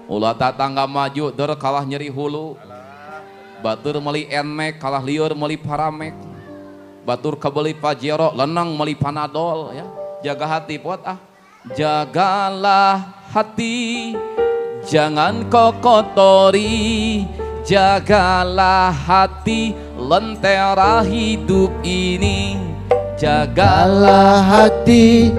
Ulah tatangga maju der kalah nyeri hulu. Batur meuli enmek kalah lieur meuli paramek. Batur kabeli pajero lenang meuli panadol ya. Jaga hati pot ah. Jagalah hati, jangan kau kotori. Jagalah hati, lentera hidup ini. Jagalah hati,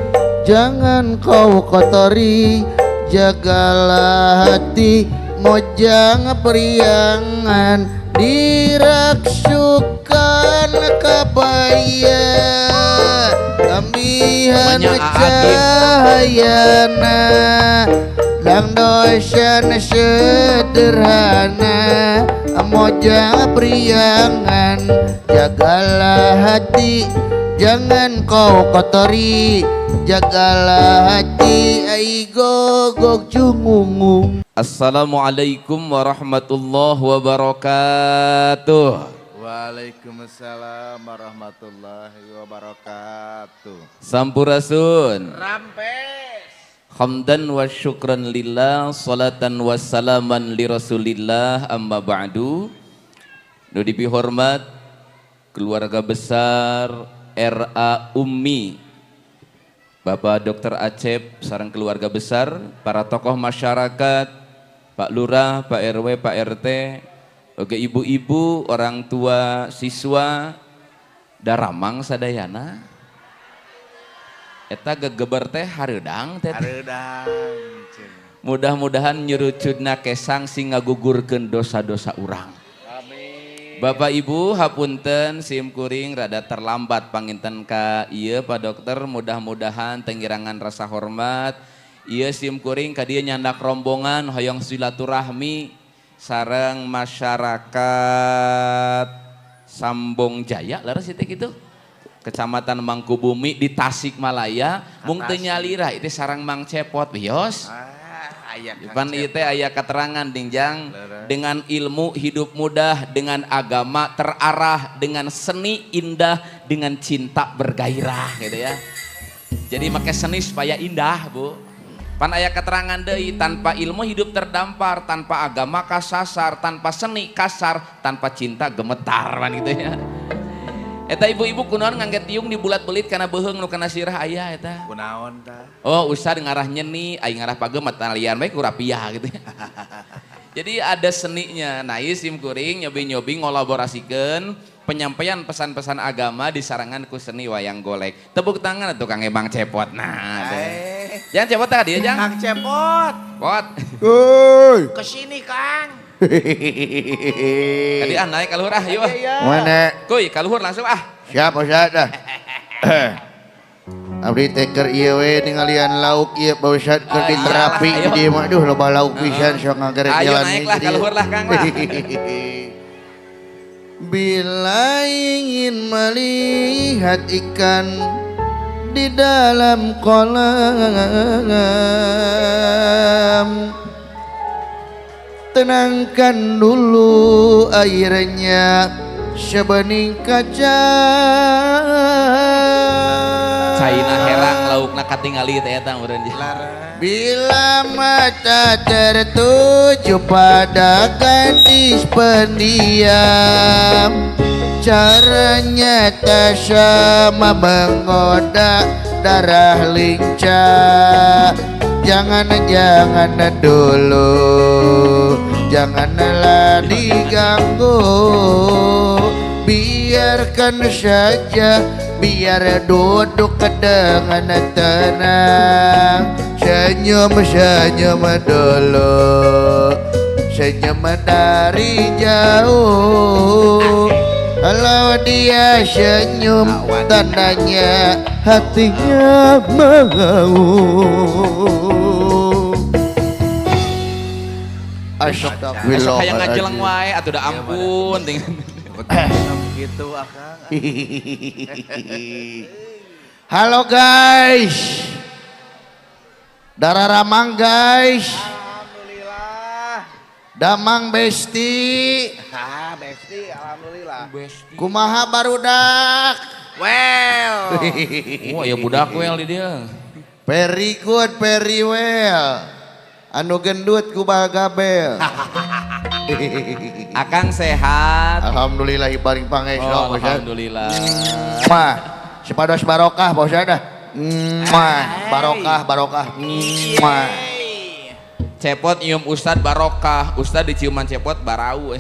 jangan kau kotori. Jagalah hati, mojang periangan diraksukan kabaya kambihan cahayana dang dosan sederhana mojang periangan. Jagalah hati, jangan kau kotori. Jagalah hati, ai gogok cungungung. Assalamualaikum warahmatullahi wabarakatuh. Waalaikumsalam warahmatullahi wabarakatuh. Sampurasun. Rampes. Hamdan wa syukran lillah, salatan wa salaman li rasulillah, amma ba'du. Nu dipihormat keluarga besar RA Ummi, Bapak Dr. Acep sareng keluarga besar, para tokoh masyarakat, Pak Lurah, Pak RW, Pak RT, oke ibu-ibu, orang tua, siswa, daramang sadayana. Eta gegeber teh hareudang teh. Hareudang. Mudah-mudahan nyurucudna kesang sing ngagugurkeun dosa-dosa urang. Bapak Ibu hapunten sim kuring rada terlambat panginten ka ieu Pak Dokter, mudah-mudahan tengirangan rasa hormat ieu sim kuring ka dieu nyandak rombongan hoyong silaturahmi sareng masyarakat Sambong Jaya leres itu gitu Kecamatan Mangkubumi di Tasikmalaya mung teu nyalira itu sareng Mang Cepot bios. Pan itu aya keterangan dingjang dengan ilmu hidup mudah, dengan agama terarah, dengan seni indah, dengan cinta bergairah gitu ya. Jadi make seni supaya indah Bu. Pan aya keterangan deui tanpa ilmu hidup terdampar, tanpa agama kasasar, tanpa seni kasar, tanpa cinta gemetar kan gitu ya. Eta ibu-ibu kunaon ngangge tiung di bulat belit kana beuheung nu kana sirah aya eta. Kunaon tah? Oh, usah ngarah nyeni, ai ngarah pagemet talian bae ku rapiah gitu ya. Jadi ada seninya. Nah, ieu sim kuring nyobi-nyobi ngolaborasikeun penyampaian pesan-pesan agama di sarangan ku seni wayang golek. Tepuk tangan atuh Kang Ebang Cepot. Nah, jangan Cepot tah dia jangan. Kang Cepot. Pot. Woi. Kesini Kang. Tadi naik kaluhur ah yuk. Mana? Kuy kaluhur langsung ah. Siap Ustaz dah. Abdi teker ieu we ningalian lauk ieu Pak Ustaz keur diterapi di dieu mah aduh loba lauk pisan sok ngagerek jalan. Ayo naik lah kaluhur lah Kang lah. Bila ingin melihat ikan di dalam kolam, tenangkan dulu airnya sebening kaca. Caina herang laukna katingali teh eta meureun. Bila mata tertuju pada gadis pendiam, caranya tak sama menggoda darah lincah. Jangan dulu, janganlah diganggu, biarkan saja, biar duduk dengan tenang. Senyum dulu, senyum dari jauh. Kalau dia senyum tandanya hatinya mau. Astagfirullah. Hayang ngajeleng wae atuh da ampun dengan gitu Akang. Halo guys. Dararamang guys. Alhamdulillah. Damang Besti. Besti alhamdulillah. Kumaha barudak? Well. Wah ya budak well di dia. Very good, very well. anu gendut ku bagabel. Akang sehat. Alhamdulillah ibaring pangestu Oh, Pak Ustad. alhamdulillah. Mah, sepados barokah Pak Ustad dah. Mah, barokah. Mah. Cepot nyium Ustad barokah, Ustad diciuman cepot barau.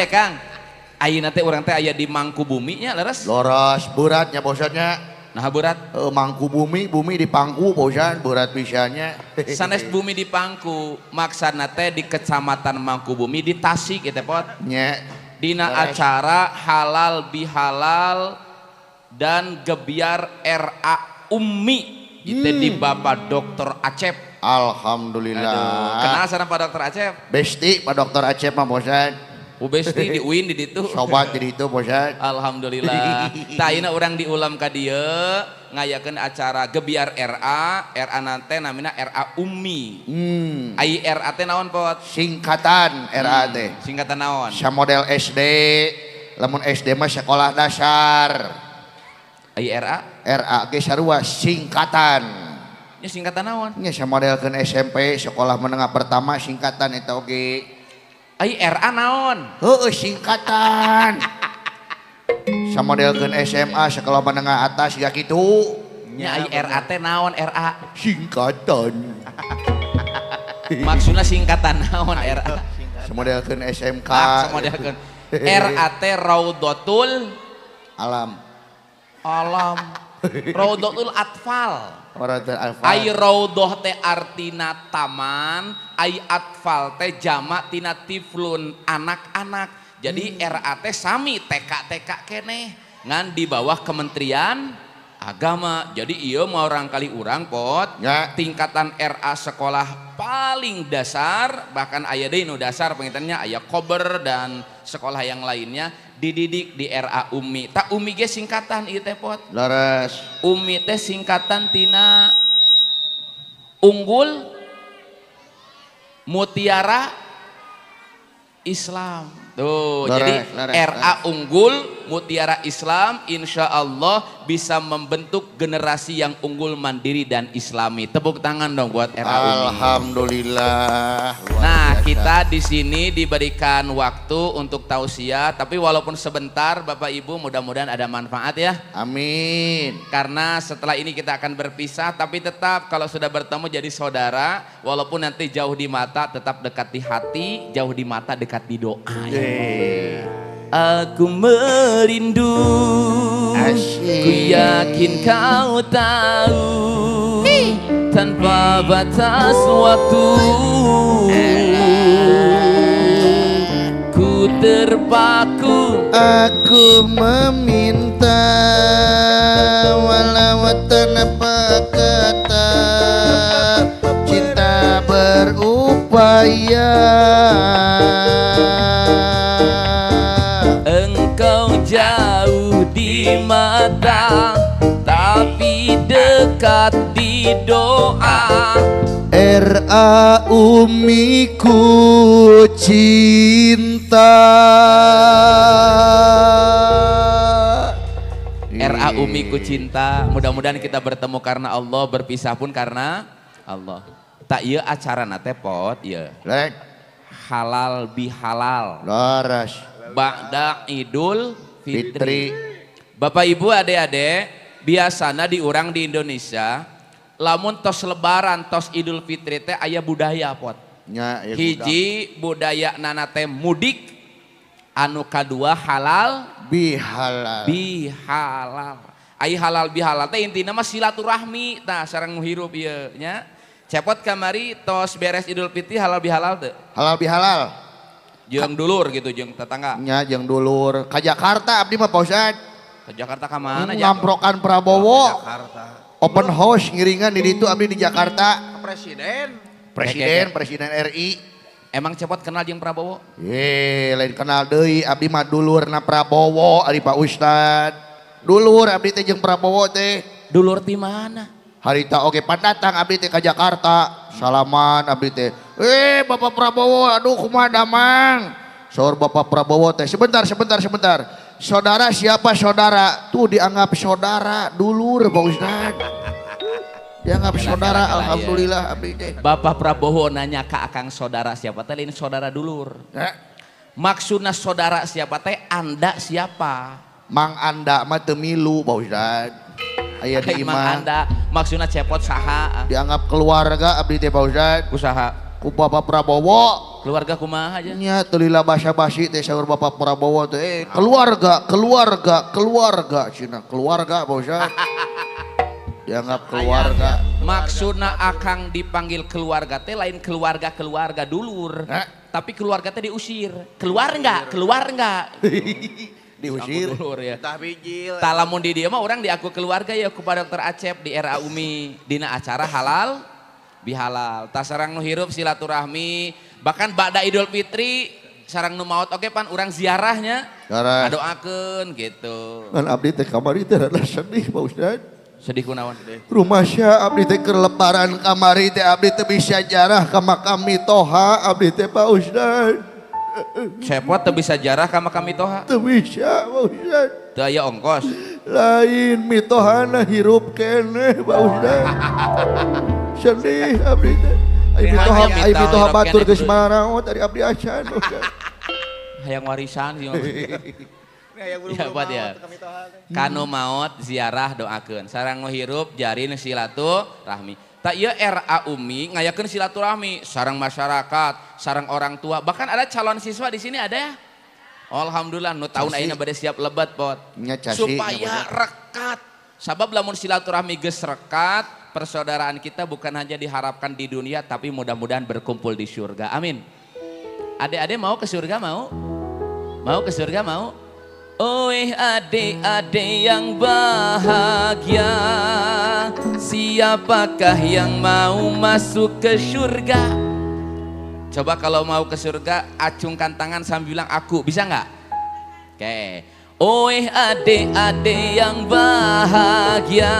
Kang, ayeuna teh urang teh aya di Mangkubumi nya leres. Loros beratnya Pak Ustadnya. Nah berat. Mangku bumi di pangku Pak Ustad berat pisannya. Sanes bumi di Pangku, maksana teh di Kecamatan Mangkubumi di Tasik ya teh pot. Nya. Dina acara halal bihalal dan gebiar RA Ummi itu di Bapak Dokter Acep. Alhamdulillah. Kenal sareng Pak Dokter Acep? Besti Pak Dokter Acep mah Pak Ustad. Besti di UIN di ditu. Sobat di ditu Pak Ustad. Alhamdulillah. Tah ayeuna urang diulam ka dieu ngayakeun acara gebiar RA nanti namina RA Ummi. Ai RA teh naon pot? Singkatan RA teh. Singkatan naon? Sa model SD, lamun SD mah sekolah dasar. Ai RA? RA ge sarua singkatan. Nya singkatan naon? Nya sa modelkeun SMP sekolah menengah pertama singkatan eta oge. Ai RA naon? Heueuh singkatan. Sa modelkeun SMA sekolah menengah atas ya kitu. Nya ai RA teh naon RA? Singkatan. Maksudna singkatan naon RA? Sa modelkeun SMK. Samodelkeun. RA teh Raudhatul Alam. Raudhatul Atfal. Raudhatul Atfal. Ai raudhah teh artina taman, ai atfal teh jamak tina tiflun anak-anak. Jadi RA teh sami TK keneh ngan di bawah Kementerian Agama. Jadi ieu mau orang kali urang pot Ya. tingkatan RA sekolah paling dasar, bahkan aya deui nu dasar pengintannya aya kober dan sekolah yang lainnya dididik di RA Ummi. Tak Ummi ge singkatan ieu teh pot. Laras. Ummi teh singkatan tina unggul mutiara Islam. Tuh, jadi RA unggul mutiara Islam insya Allah bisa membentuk generasi yang unggul mandiri dan islami. Tepuk tangan dong buat RA Ummi. Alhamdulillah. Nah, kita di sini diberikan waktu untuk tausiah, tapi walaupun sebentar Bapak Ibu mudah-mudahan ada manfaat ya. Amin. Karena setelah ini kita akan berpisah, tapi tetap kalau sudah bertemu jadi saudara, walaupun nanti jauh di mata tetap dekat di hati, jauh di mata dekat di doa. Aku merindu, ku yakin kau tahu, tanpa batas waktu, ku terpaku. Aku meminta walau tanpa kata, cinta berupaya. Engkau jauh di mata, tapi dekat di doa. RA Ummi ku cinta. RA Ummi ku cinta. Mudah-mudahan kita bertemu karena Allah, berpisah pun karena Allah. Tak iya acara nate pot, iya. Lek, Halal bihalal. laras. Ba'da Idul Fitri. Fitri. Bapak Ibu adik-adik, biasanya diurang di Indonesia, lamun tos lebaran, tos Idul Fitri teh aya budaya pot. Nya, ya Hiji budaya nana teh mudik, anu kadua halal bihalal. bihalal. Ai halal bihalal teh intina mah silaturahmi tah sareng hirup ieu nya. Cepot kamari tos beres Idul Fitri halal bihalal teu? Halal bihalal. Jeung dulur gitu jeung tetangga. Nya jeung dulur ka Jakarta abdi mah Pak Ustad. Ke Jakarta ka mana ya? Ngamprokan Prabowo. Open house ngiringan di ditu abdi di Jakarta. Presiden RI. Emang Cepot kenal jeung Prabowo? Lain kenal deui abdi mah dulurna Prabowo ari Pak Ustad. Dulur abdi teh jeung Prabowo teh. Dulur di mana? Harita oge pendatang abdi teh ka Jakarta. Salaman abdi teh. Bapak Prabowo, aduh kumaha damang. Saur Bapak Prabowo teh, sebentar. Saudara siapa saudara? Tuh dianggap saudara, dulur Pak Ustad. Dianggap saudara, Kalah, alhamdulillah abdi teh. Bapak Prabowo nanya ke akang saudara siapa teh ini saudara dulur. Maksudna saudara siapa teh Anda siapa? Mang Anda mah teu milu Pak Ustad. Aya di Mang imah. Anda maksudna cepot saha? Dianggap keluarga abdi teh Pak Ustad. Usaha Ku Bapak Prabowo. keluarga kumaha aja. Nya teu lila basa-basi teh saur Bapak Prabowo teh keluarga cenah keluarga Pak Ustad. Dianggap keluarga. Maksudna akang dipanggil keluarga teh lain keluarga dulur. Tapi keluarga teh diusir. Keluar enggak? Diusir. Dulur ya. Tah bijil. Talamun di dia mah orang diaku keluarga ya kepada Dr. Acep di era Umi dina acara halal bihalal. Tas sareng nu hirup silaturahmi bahkan ba'da Idul Fitri sareng nu maot oke pan urang ziarahnya ngadoakeun gitu. Kan abdi teh kamari teh rada sedih Pak Ustad. Sedih kunaon? Rumah Syah abdi teh keur lebaran kamari teh abdi teh bisa jarah ka makam Mitoha abdi teh Pak Ustad. Cepot teu bisa jarah ka makam Mitoha. Teu bisa Pak Ustad. Teu aya ongkos. Lain Mitohana hirup keneh Pak Ustad. Sedih abdi teh. Ai Mitoha batur geus maraot dari abdi acan Pak Ustad. Hayang warisan sih. Ya buat ya. Kanu maot ziarah doakeun. Sareng nu hirup jarin silaturahmi. Tak ieu RA Umi ngayakeun silaturahmi sareng masyarakat, sareng orang tua. Bahkan ada calon siswa di sini ada ya. Alhamdulillah nu tahun ayeuna bade siap lebat pot. Supaya rekat. Sabab lamun silaturahmi geus rekat, persaudaraan kita bukan hanya diharapkan di dunia tapi mudah-mudahan berkumpul di surga. Amin. Adik-adik mau ke surga mau? Mau ke surga mau? Oi adik-adik yang bahagia, siapakah yang mau masuk ke surga? Coba kalau mau ke surga, acungkan tangan sambil bilang aku, bisa nggak? Oke. Oi adik-adik yang bahagia,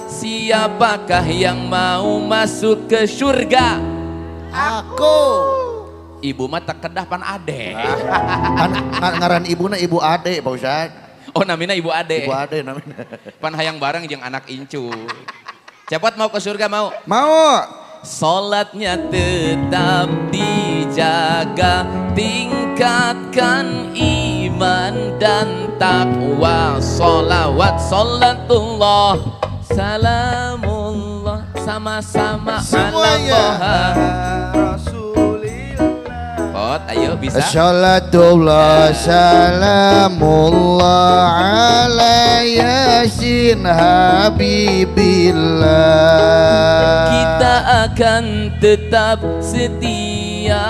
siapakah yang mau masuk ke surga? Aku. Ibu mah tak kedah pan ade. Ngaran ibuna Ibu Ade Pak Ustad. Oh namina Ibu Ade. Ibu Ade namina. Pan hayang bareng jeung anak incu. Cepat mau ke surga mau? Mau. Salatnya tetap dijaga, tingkatkan iman dan takwa. Salawat salatullah salamullah sama-sama ala Pot, ayo bisa. Salatullah salamullah ala yasin habibillah. Kita akan tetap setia,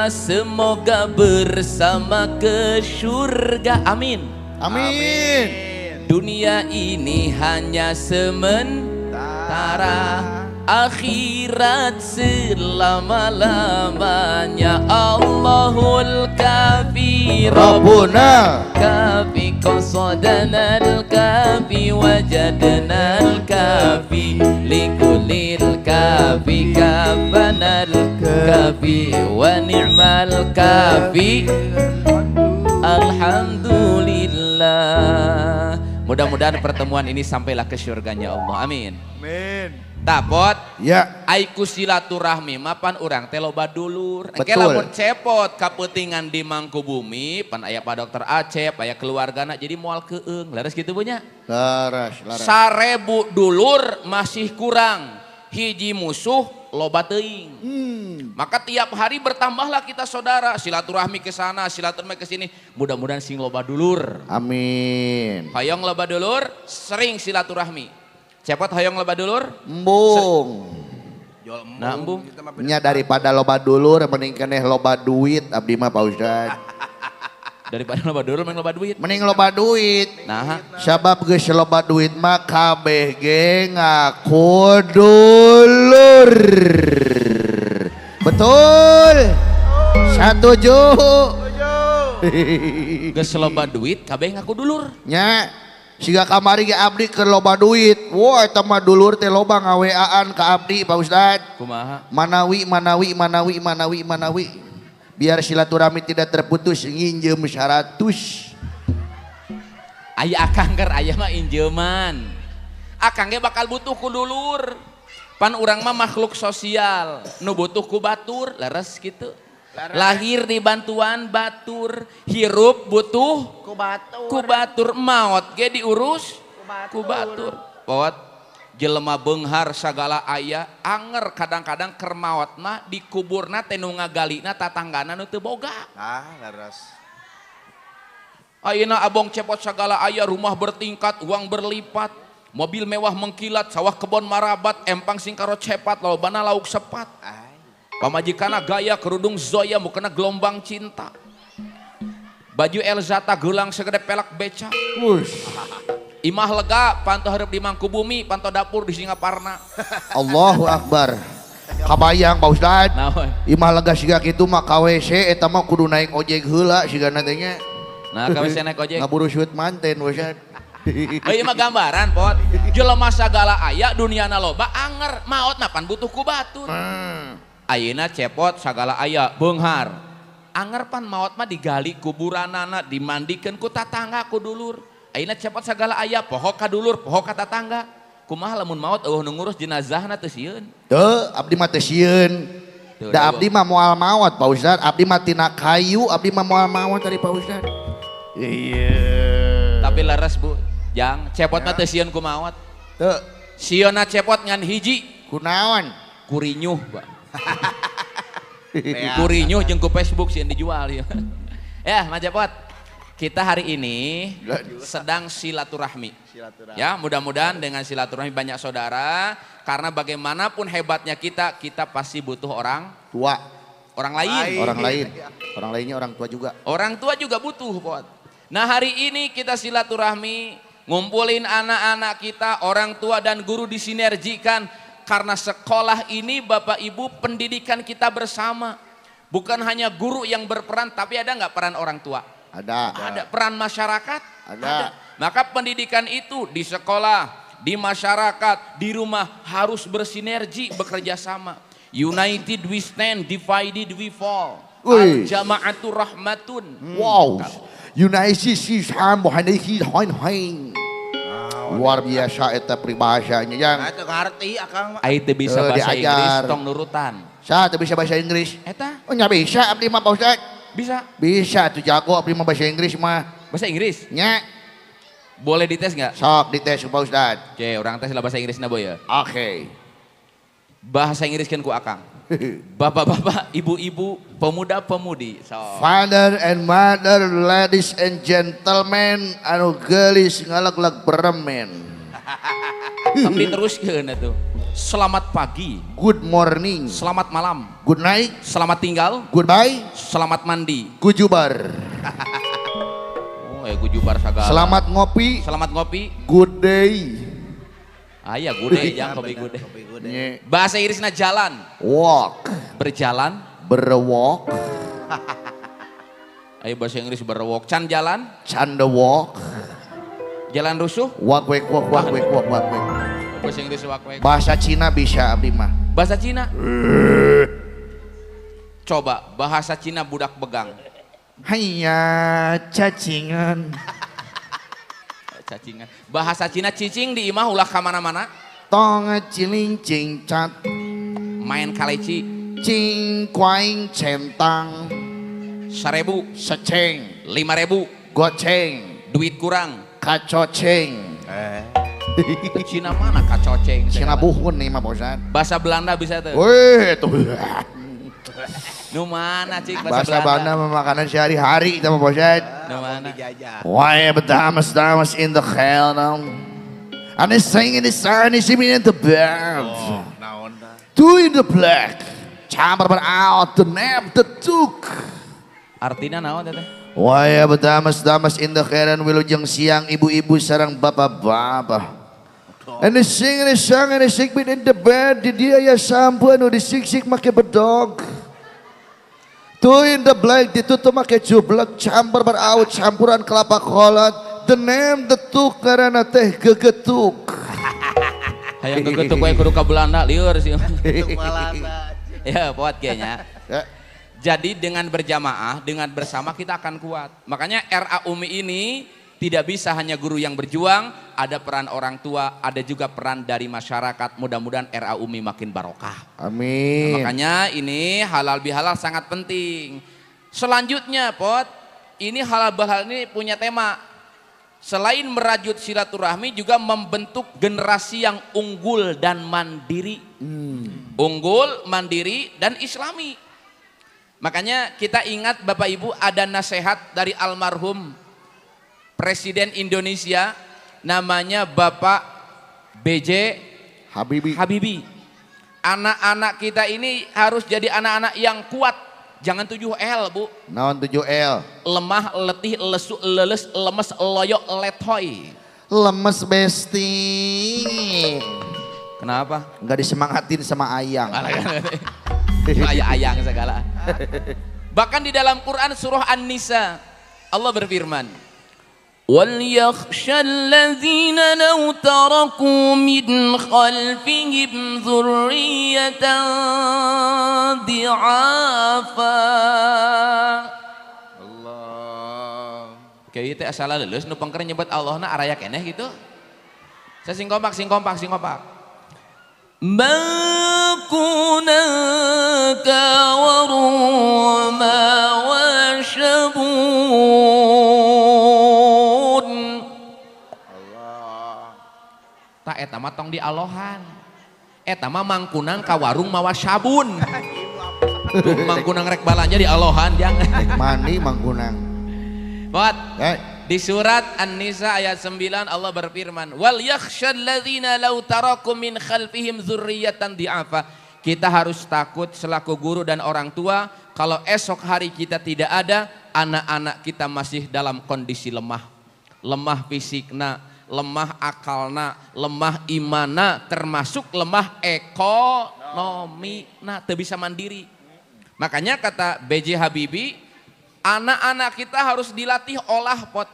semoga bersama ke surga. Amin. Amin. Dunia ini hanya sementara, akhirat selama-lamanya. Allahul kafi Rabbuna kafi qasadanal kafi wajadnal kafi likulil kafi kafanal kafi wa ni'mal kafi. Alhamdulillah. Mudah-mudahan pertemuan ini sampailah ke surganya Allah. Amin. Amin. Tapot ya. aiku silaturahmi mapan urang teh loba dulur. Engke Betul. lamun cepot kapeutingan di Mangkubumi pan aya Pak Dokter Acep, aya keluargana jadi moal keung. Laras kitu punya. Laras. 1000 dulur masih kurang. Hiji musuh loba teuing. Maka tiap hari bertambahlah kita saudara, silaturahmi ke sana, silaturahmi ke sini. Mudah-mudahan sing loba dulur. Amin. Hoyong loba dulur, sering silaturahmi. Cepot hoyong loba dulur. Embung. Jual Nah, embung. Nya daripada loba dulur mending keneh loba duit abdi mah Pak Ustad. Daripada loba dulur mending loba duit. Mending loba duit. Nah, Sabab geus loba duit mah kabeh ge ngaku dulur. Betul. Setuju. geus loba duit kabeh ngaku dulur. Nya siga kamari ge abdi keur loba duit. Wah eta mah dulur teh loba ngaweaan ka abdi Pak Ustad. Kumaha? Manawi. Biar silaturahmi tidak terputus nginjem 100. Aya akang keur aya mah injeuman. Akang ge bakal butuh ku dulur. Pan urang mah makhluk sosial, nu butuh ku batur, leres gitu. Lahir di bantuan batur, hirup butuh ku batur, maot ge diurus ku batur. Pot jelema beunghar sagala aya, anger kadang-kadang keur maot mah dikuburna teh nu ngagalina tatanggana nu teu boga. Laras. Ayeuna abong cepot sagala aya, rumah bertingkat, uang berlipat, mobil mewah mengkilat, sawah kebon marabat, empang sing karo cepat, lobana lauk sepat. Pamajikana gaya kerudung Zoya mukena gelombang cinta. Baju Elzata gelang segede pelak beca. Imah lega panto hareup di Mangkubumi, panto dapur di Singaparna. Allahu Akbar. Kabayang Pak Ustad. Naon? Imah lega siga kitu mah KWC eta mah kudu naik ojek heula siga nantinya. Nah, KWC naik ojek. Ngaburu shoot manten Ustad. Ieu mah gambaran, Pot. Jelema sagala aya duniana loba anger, maot napan butuh ku batur. Ayeuna cepot sagala aya beunghar. Anger pan maot mah digali kuburanana, dimandikeun ku tatangga ku dulur. Ayeuna cepot sagala aya poho ka dulur, poho ka tatangga. Kumaha lamun maot eueuh nu ngurus jenazahna teu sieun. Teu abdi mah teu sieun. Da abdi mah moal maot Pak Ustad, abdi mah tina kayu, abdi mah moal maot tadi Pak Ustad. Iya. Tapi leres Bu, jang cepot mah teu sieun ku maot. Teu Sieunna cepot ngan hiji kunaon? kurinyuh, Pak. Kurinyuh jeung ku Facebook sieun dijual ya. Ya, Mas Cepot. Kita hari ini sedang silaturahmi. Ya, mudah-mudahan dengan silaturahmi banyak saudara, karena bagaimanapun hebatnya kita pasti butuh orang Tua. orang lain. Orang lain. Orang lainnya orang tua juga. Orang tua juga butuh, Pot. Nah, hari ini kita silaturahmi, ngumpulin anak-anak kita, orang tua dan guru disinergikan. Karena sekolah ini Bapak Ibu pendidikan kita bersama. Bukan hanya guru yang berperan, tapi ada nggak peran orang tua? Ada. Ada. Peran masyarakat? Ada. Maka pendidikan itu di sekolah, di masyarakat, di rumah harus bersinergi, bekerja sama. United we stand, divided we fall. Al-jama'atu rahmatun. Wow. United sisam bohanisi hoin. Luar biasa eta peribahasanya yang Itu ngerti akang mah. Aing teu bisa bahasa diajar. Inggris, tong nurutan. Sa teu bisa bahasa Inggris. Eta Oh nya bisa abdi mah Pak Ustad. bisa Bisa tuh jago abdi mah bahasa Inggris mah. bahasa Inggris? Nya Boleh dites nggak? sok dites Pak Ustad. Oke, orang tes lah bahasa Inggrisna boy ya. Oke. Bahasa Inggris kan ku akang. Bapak-bapak, ibu-ibu, pemuda-pemudi. So. Father and mother, ladies and gentlemen, anu geulis ngaleg-leg beremen. Tapi teruskeun atuh. Selamat pagi, Good morning, selamat malam, good night, selamat tinggal, goodbye, selamat mandi. gujubar. Oh, gujubar sagala. Selamat ngopi, Selamat ngopi. good day. Aya gude jang kopi gude. Nye, Bahasa Inggrisna jalan, walk, berjalan. berwalk, Ayo bahasa Inggris berwalk. Can jalan, canda walk, jalan rusuh. walk wek walk walk wek walk walk wek. Bahasa Inggris wakwek. Bahasa Cina bisa abdi mah. Bahasa Cina. Coba bahasa Cina budak begang. Hayya cacingan. Cacingan. Bahasa Cina cicing di imah ulah ka mana-mana. Tong ciling cingcat, Main kaleci cing kuaing centang, 1000, seceng, 5000, goceng, duit kurang. kacoceng. Cina mana kacoceng? Cina buhun nih mah bosan. Bahasa Belanda bisa tuh. Wih tuh. Nu mana cik Bahasa Belanda mah makanan sehari-hari kita mah bosan. Nu mana? Dijajah. Why damas damas in the hell now. And they sing in the sun, they see me in the band. Oh, naon dah. Two in the black. Camber out the nap the took. Artinya naon teh? Why damas in the heran wilujeng siang ibu-ibu sarang bapak-bapak. And they sing and they sing and they sing me in the bed. Di dia ya sampo anu disiksik make bedog. Two in the black ditutup make jublek camber out campuran kelapa kolot. The name the tuk karena teh gegetuk. Hayang gegetuk we kudu ka Belanda lieur sih. Itu malanda. Ya, buat kayaknya. Ya. Jadi dengan berjamaah, dengan bersama kita akan kuat. Makanya RA Umi ini tidak bisa hanya guru yang berjuang, ada peran orang tua, ada juga peran dari masyarakat. Mudah-mudahan RA Umi makin barokah. Amin. Makanya ini halal bihalal sangat penting. Selanjutnya Pot, ini halal bihalal ini punya tema. Selain merajut silaturahmi juga membentuk generasi yang unggul dan mandiri. Unggul, mandiri, dan islami. Makanya kita ingat Bapak Ibu ada nasihat dari almarhum Presiden Indonesia namanya Bapak B.J. Habibie. Anak-anak kita ini harus jadi anak-anak yang kuat. Jangan 7L Bu. Naon 7L? Lemah, letih, lesu, leles, lemes, loyo, letoy. Lemes besti. Kenapa? Enggak disemangatin sama ayang. Ayang segala. Bahkan di dalam Quran surah An-Nisa Allah berfirman, وَلْيَخْشَى الَّذِينَ لَوْ تَرَكُوا مِنْ خَلْفِهِمْ ذُرِّيَّةً ضِعَافًا. Allah. Kayak itu asal lulus nu pengker nyebut Allah na araya keneh gitu. Saya sing kompak. Makunaka waruma wasyabun. Allah. Tak eta mah tong di alohan. Eta mah mangkunang ka warung mawa sabun. Tuh mangkunang rek balanja di alohan jangan. Mani mangkunang. Buat di surat An-Nisa ayat 9 Allah berfirman, wal yakhshal ladzina law tarakum min khalfihim dzurriyyatan di'afa. Kita harus takut selaku guru dan orang tua kalau esok hari kita tidak ada, anak-anak kita masih dalam kondisi lemah. Lemah fisikna, lemah akalna, lemah imana, termasuk lemah ekonomi. Nah, teu bisa mandiri. Makanya kata B.J. Habibie, anak-anak kita harus dilatih olah Pot.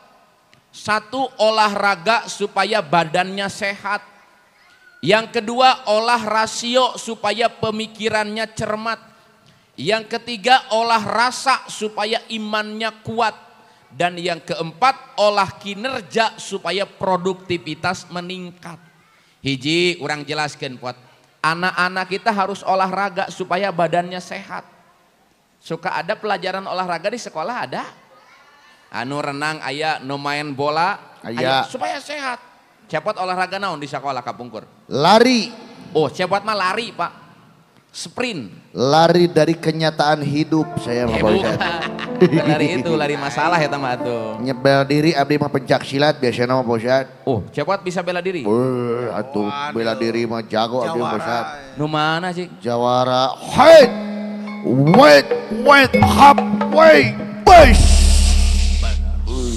Satu, olahraga supaya badannya sehat. Yang kedua, olah rasio supaya pemikirannya cermat. Yang ketiga, olah rasa supaya imannya kuat. Dan yang keempat, olah kinerja supaya produktivitas meningkat. Hiji, orang jelaskan Pot. Anak-anak kita harus olahraga supaya badannya sehat. Suka ada pelajaran olahraga di sekolah ada? Anu renang aya, nu main bola aya supaya sehat. Cepot olahraga naon di sekolah kapungkur? Lari. Oh, cepot mah lari, Pak. Sprint. Lari dari kenyataan hidup saya mah Pak Ustaz. Lari itu, lari masalah ya mah atuh. Nyebel diri abdi mah pencak silat biasanya mah Pak Ustaz. Oh, cepot bisa bela diri? Atuh bela diri mah jago abdi Pak Ustaz. Nu mana sih? Jawara. Height. Wait, hop, wait, push.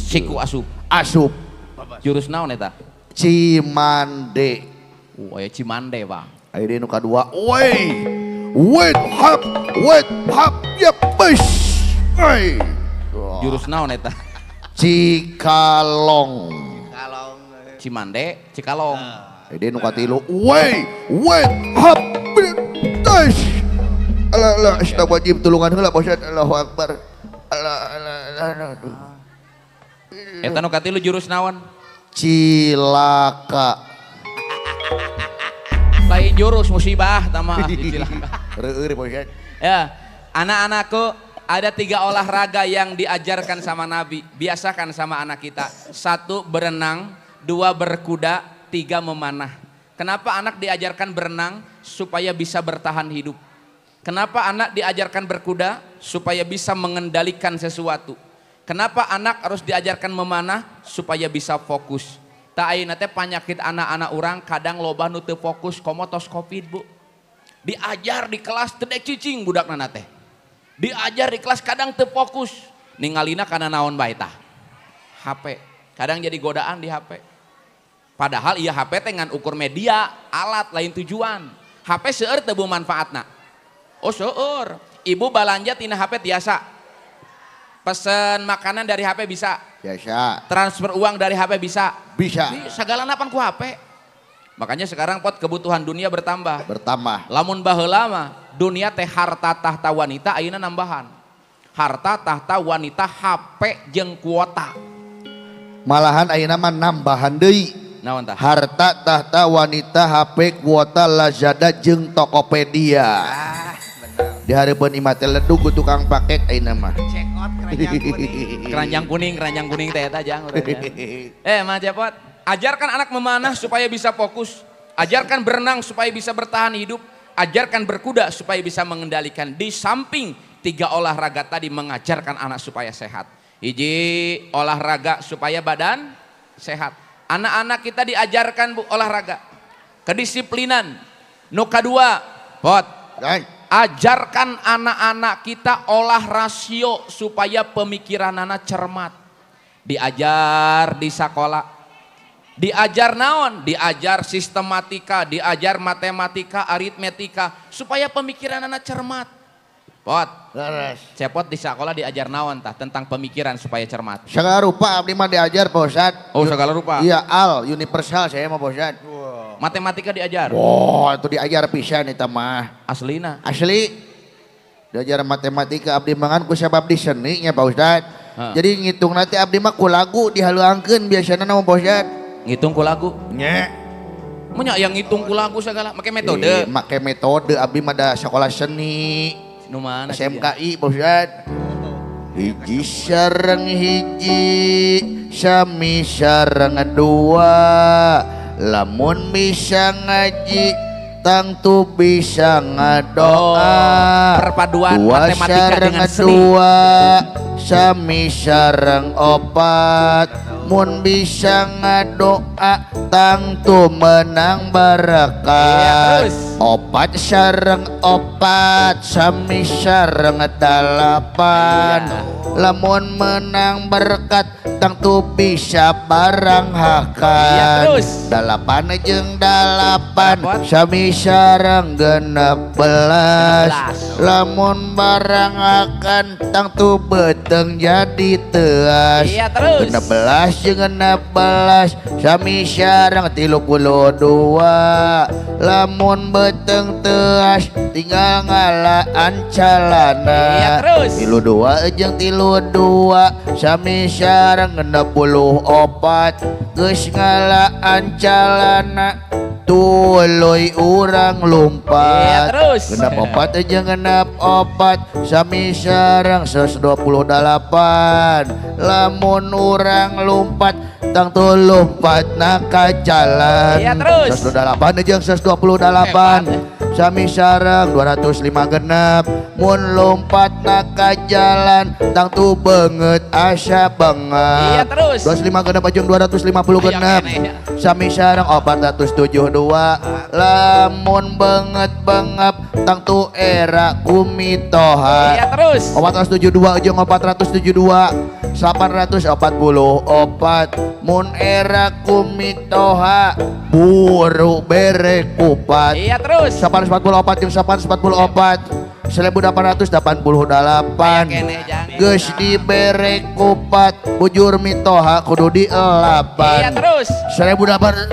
Siku asup. Asup. Jurus naon eta? Cimande. Oh, aya Cimande, Pak. Ayo nu kadua. Wait, hop, ya push. Hey. Jurus naon eta? Cikalong. Cimande, Cikalong. Ayo nu katilu. Wait, hop, push. Allah, astagfirullahaladzim, tulungan heula Pak Ustaz. Allahu Akbar. Allah. Eta nu katilu jurus naon? Cilaka. Lain jurus musibah tama cilaka. Reueur Pak Ustaz. Ya, anak-anakku ada 3 olahraga yang diajarkan sama Nabi. Biasakan sama anak kita. 1 berenang, 2 berkuda, 3 memanah. Kenapa anak diajarkan berenang? Supaya bisa bertahan hidup. Kenapa anak diajarkan berkuda? Supaya bisa mengendalikan sesuatu. Kenapa anak harus diajarkan memanah? Supaya bisa fokus. Tak ayeuna teh penyakit anak-anak orang kadang loba nu teu fokus komotos Covid, Bu. Diajar di kelas teu dek cicing budakna teh. Diajar di kelas kadang teu fokus. Ningalina kana naon bae tah? HP. Kadang jadi godaan di HP. Padahal ieu HP teh ngan ukur media, alat lain tujuan. HP seueur teu manfaatna. Oh seueur, ibu balanja tina HP biasa. Pesen makanan dari HP bisa. Biasa. Transfer uang dari HP bisa. Bisa. Segala napan ku HP. Makanya sekarang Pot kebutuhan dunia bertambah. Lamun baheula mah dunia teh harta tahta wanita ayeuna nambahan. Harta tahta wanita HP jeung kuota. Malahan ayeuna mah nambahan deui. Naon tah? Harta tahta wanita HP kuota Lazada jeung Tokopedia. Bener. Di hareupeun imah teh ledug ku tukang paket ayeuna mah. Check out keranjang kuning. Keranjang kuning teh eta jang urang. Mang Cepot, ajarkan anak memanah supaya bisa fokus. Ajarkan berenang supaya bisa bertahan hidup. Ajarkan berkuda supaya bisa mengendalikan. Di samping 3 olahraga tadi mengajarkan anak supaya sehat. Hiji, olahraga supaya badan sehat. Anak-anak kita diajarkan olahraga. Kedisiplinan. Nu kadua, Pot. Ajarkan anak-anak kita olah rasio supaya pemikiran anak cermat. Diajar di sekolah. Diajar naon? Diajar sistematika, diajar matematika, aritmetika supaya pemikiran anak cermat. Pot. Cepot di sekolah diajar naon tah tentang pemikiran supaya cermat. Segala rupa abdi mah diajar Pak Ustad. Oh, segala rupa. Iya, universal saya mah Pak Ustad. Matematika diajar. Oh, itu diajar pisan eta mah. Aslina. Asli. Diajar matematika abdi mangan ku sabab di seni nya Pak Ustad. Jadi ngitung nanti abdi mah ku lagu dihaluangkeun biasana nama Pak Ustad. Ngitung ku lagu. Nya. Munya yang ngitung ku lagu segala make metode. Make metode abdi mah da sekolah seni. Nu mana? SMKI Pak Ustad. Hiji sareng hiji, sami sareng dua. Lamun bisa ngaji, tangtu bisa ngadoa. Perpaduan Dua matematika sareng dengan seni. dua, sami sareng opat. Mun bisa ngadoa, tangtu menang berkah. Iya, terus. Opat sareng opat, sami sareng dalapan. Iya. Lamun menang berkat, tangtu bisa barang hakan. Iya, terus. Dalapan jeung dalapan, Dalapan. sami sareng 16. Lamun barang akan, tangtu beteng jadi teas. Iya, terus. 16 jeung 16, sami sareng 32. Lamun beteng teas, tinggal ngalaan calana. Iya, terus. 32 jeung 32, sami sareng 64. Geus ngalaan calana, tuluy urang lumpat. Iya, terus. Genep 4 jeung genep 4, sami sareng 128. Lamun urang lumpat, tangtu lompat ka jalan. Iya, terus. 128 jeung 128, sami sareng 205 genep. Mun lompat ka jalan, tangtu beungeut asa bengap. Iya, terus. 205 genep jeung 250 genep, sami sareng 472. Lamun beungeut bengap, tangtu era kumitoha. Iya, terus. 472 jeung 472, 844. Mun era kumitoha, buru bere kupat. Iya, terus. 844 jeung 844, 1888. Kene jang. Geus dibere kupat, bujur mitoha kudu dielapan. Iya, terus. 1800.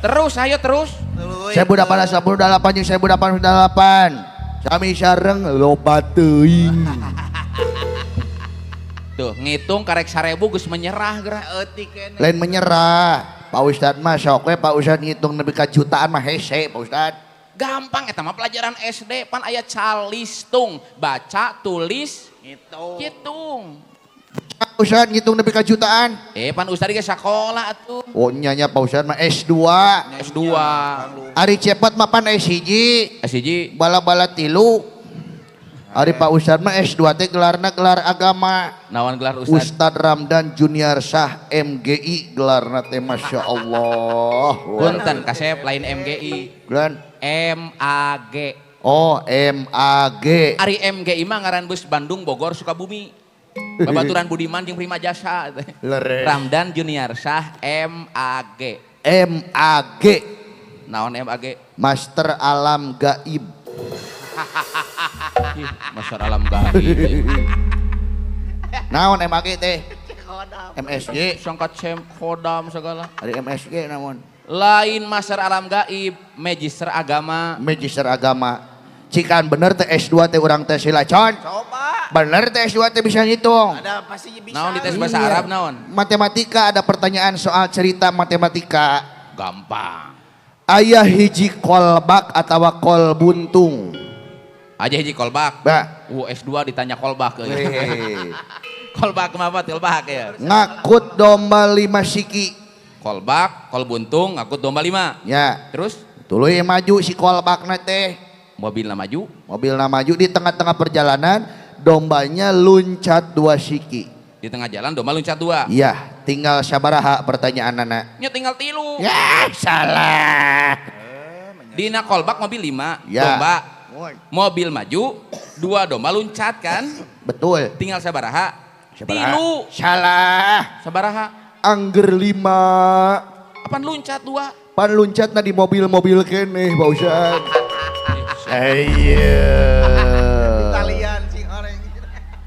Terus, ayo terus. 1888 jeung 1888, sami sareng loba teuing. Tuh, ngitung karek 1000 geus menyerah gerak. Lain menyerah. Pak Ustad mah sok we Pak Ustad ngitung nepi ka jutaan mah hese Pak Ustad. Gampang eta mah pelajaran SD pan aya calistung, baca, tulis, hitung. Pak Ustad ngitung nepi ka jutaan. Pan Ustad ge sakola atuh. Oh nyanya Pak Ustad mah S2. S2. Ari cepot mah pan S1. S1. Bala-bala 3. Ari Pak Ustad mah S2 teh gelarna gelar agama. Naon gelar Ustad? Ustad Ramdan Junior Shah MGI gelarna teh Masya Allah. Punten kasep lain MGI. Gelar MAG. oh MAG. Ari MGI mah ngaran bus Bandung Bogor Sukabumi. Babaturan Budiman jeung Prima Jasa. Leres. Ramdan Junior Shah MAG. MAG. Naon MAG? Master Alam Gaib. Master Alam Gaib. Naon MAG teh? MSG. Sangkat sem kodam segala. Ari MSG naon? Lain Master Alam Gaib, Magister Agama. Magister Agama. Cikan bener teh S2 teh urang teh silacon. Coba. Bener tes S2 teh bisa ngitung. Ada pasti bisa. Naon di tes bahasa Arab naon? Matematika ada pertanyaan soal cerita matematika. Gampang. Ayah hiji kolbak atau kol buntung. Aja hiji kolbak. Ba. S2 ditanya kolbak euy. Hehehe. Kolbak kenapa kolbak ya? Ngakut domba 5 siki. Kolbak, kol buntung, ngakut domba 5. Ya. Terus Tuluy maju si kolbakna teh. mobilnya maju. Mobilna maju di tengah-tengah perjalanan dombanya luncat 2 siki. Di tengah jalan domba loncat 2. Iya, tinggal sabaraha pertanyaan anak. Nya tinggal 3. Ya, salah. Dina kolbak mobil 5, Ya. domba. Mobil maju, 2 domba loncat kan? Betul. Tinggal sabaraha? Sabaraha? 3. Salah. Sabaraha? Angger 5. Apaan loncat 2? Pan luncatna di mobil-mobil keneh, Pak Ustad. Iya. Italian sih orang.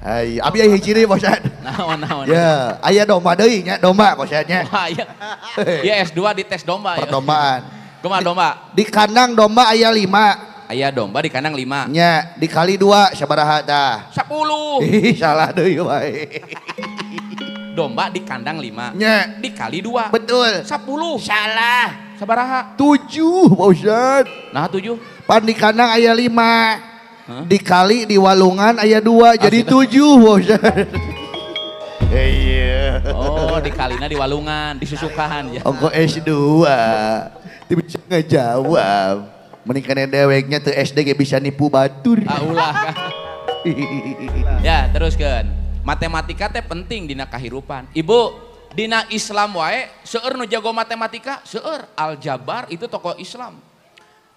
Ayo, abi aya hiji deui, Pak Ustad. Naon. Ya, aya domba deui nya, domba Pak Ustad nya. Wah, iya. Dia S2 di tes domba ya. Perdombaan. Kumaha domba? Di kandang domba aya 5. Aya domba di kandang 5. Nya, dikali 2 sabaraha tah? 10. Ih, salah deui wae. Domba di kandang 5. Nya, Dikali 2. betul. 10. Salah. Sabaraha? 7, Pak Ustad. Nah 7. Pan di kandang aya 5. Hah? Dikali di walungan aya 2 jadi 7, Pak Ustad. Iya. Oh, dikalina di walungan, disusukan ya. Ongko S2. Tidak bisa ngejawab. Menikahnya deweknya tuh SD ge bisa nipu batur. Ulah kan. Ya, teruskan. Matematika teh penting dina kahirupan. Ibu, dina Islam wae seueur nu jago matematika, seueur aljabar itu tokoh Islam.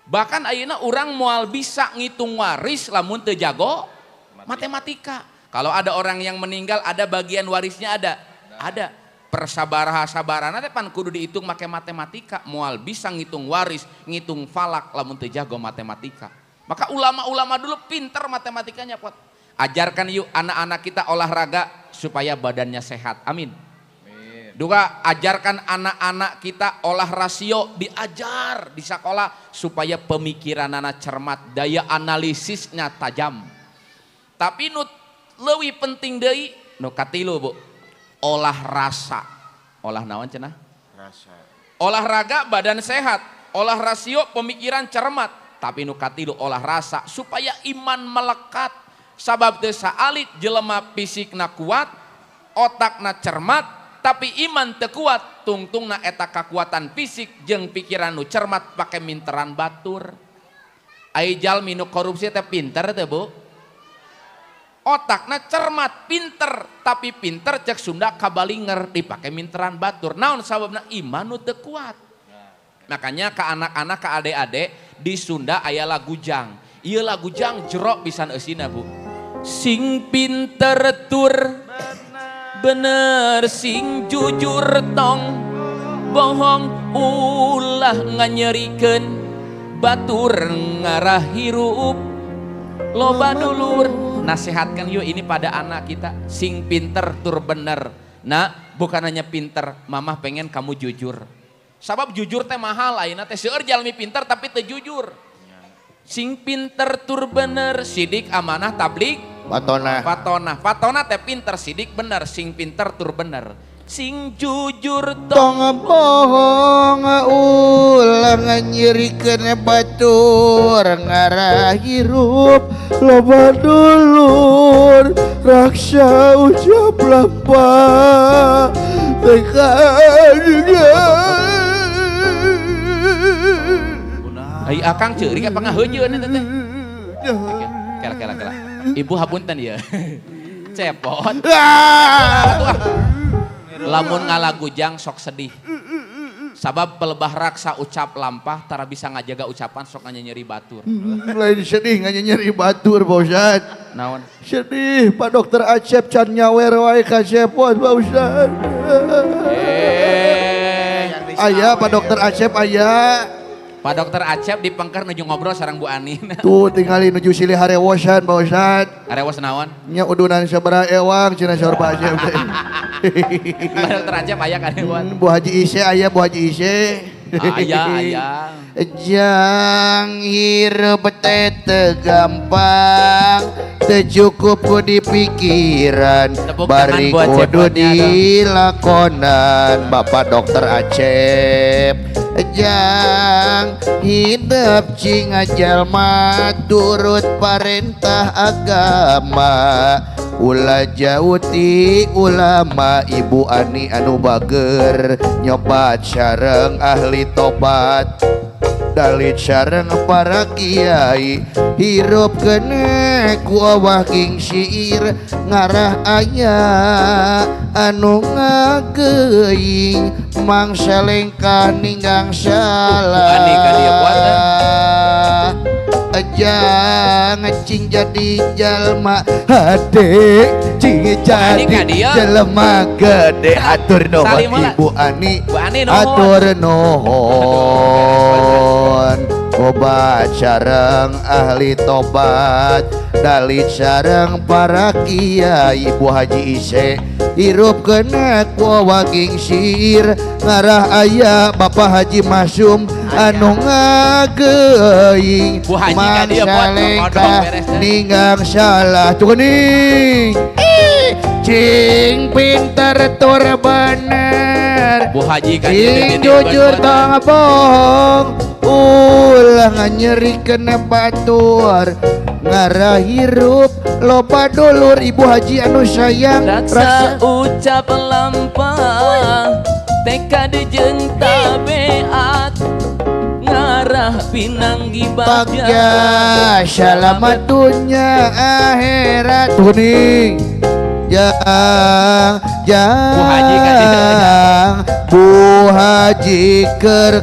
Bahkan ayeuna urang moal bisa ngitung waris lamun teu jago matematika. Kalau ada orang yang meninggal ada bagian warisnya ada. Ada. Persabaraha-sabarana teh pan kudu dihitung make matematika, moal bisa ngitung waris, ngitung falak lamun teu jago matematika. Maka ulama-ulama dulu pinter matematikanya, Pot. Ajarkan yuk anak-anak kita olahraga supaya badannya sehat. Amin. Juga ajarkan anak-anak kita olah rasio, diajar di sekolah supaya pemikiran anak cermat, daya analisisnya tajam. Tapi nu leuwih penting deui nu katilu, Bu. Olah rasa. Olah naon cenah? Rasa. Olahraga badan sehat, olah rasio pemikiran cermat, tapi nu katilu olah rasa supaya iman melekat. Sabab teu saalit jelema fisikna kuat, otakna cermat, tapi iman teu kuat, tungtungna eta kakuatan fisik jeung pikiran nu cermat pake minteran batur. Ai jalmi nu korupsi teh pinter teh, Bu. Otakna cermat, pinter, tapi pinter cek Sunda kabalinger dipake minteran batur. Naon sababna iman nu teu kuat. Makanya ke anak-anak, ke adik-adik di Sunda aya lagu jang. Ieu lagu jang jero pisan eusina, Bu. Sing pinter tur bener, sing jujur tong bohong ulah nganyerikeun, batur ngarah hirup loba dulur. Nasihatkan yuk ini pada anak kita, sing pinter tur bener. Nah, bukan hanya pinter, mamah pengen kamu jujur. Sabab jujur teh mahal, ayeuna teh seueur jalmi pinter tapi teu jujur. Sing pinter tur bener, sidik amanah tablik fatona teh pinter, sidik bener, sing pinter tur bener. Sing jujur Tong bohong ulang nyirikeun batur ngarah hirup loba dulur raksa ucap lampa teka Ai akang ceurik apa ngaheujeun eta teh. Kela. Ibu hapunten ya. Cepot. Lamun ngalagujang sok sedih. Sabab pelebah raksa ucap lampah tara bisa ngajaga ucapan sok nyeri batur. Lain sedih nyeri batur, Pak Ustad. Naon? Sedih Pak Dokter Acep can nyawer wae ka cepot, Pak Ustad. Aya Pak Dokter Acep aya. Pak Dokter Acep dipengker nuju ngobrol sareng Bu Anin. Tuh tinggali nuju silih harewosan, Pak Ustad. Arewas naon? Nya udunan sabaraha ewang cenah saur Pak Acep teh. Pak Dokter Acep aya kan hewan. Bu Haji Ise aya Bu Haji Ise. Ayah. Jang hirup tete gampang, teu cukup ku di pikiran, Tepuk bari tangan buat kudu cepotnya dong. dilakonan. Bapak Dokter Acep, jang hidup cing jalma turut parentah agama. Ulah jauti ulama Ibu Ani anu bager nyobat sareng ahli tobat, dalit sareng para kiai hirup kene ku awah king syair ngarah aya anu ngageuing mangsa lengkah ninggang salah. Bu Ani ka dieu puasa. Aja ngecing jadi jalma hade cing jadi Ani ka dieu. jalma gede atur nuhun Salim heula. Ibu Ani Bu Ani nuhun. atur nuhun obat sareng ahli tobat dalit sareng para kiai Ibu Haji Ise hirup kena ku waging sir ngarah aya Bapak Haji Masum anu ngageuing Bu Haji ka dieu, Pot. mangsalengkah Beres, dah. ninggang salah tuh ning cing pinter tur bener Bu Haji kan cing jujur tong bohong ulah nyeri kena batur ngarah hirup loba dulur Ibu Haji anu sayang Raksa ucap lampah tekad jeung tabeat ngarah pinanggi bagja bagja selamat dunia akhirat kuning jang Bu Haji kan jang Bu Haji keur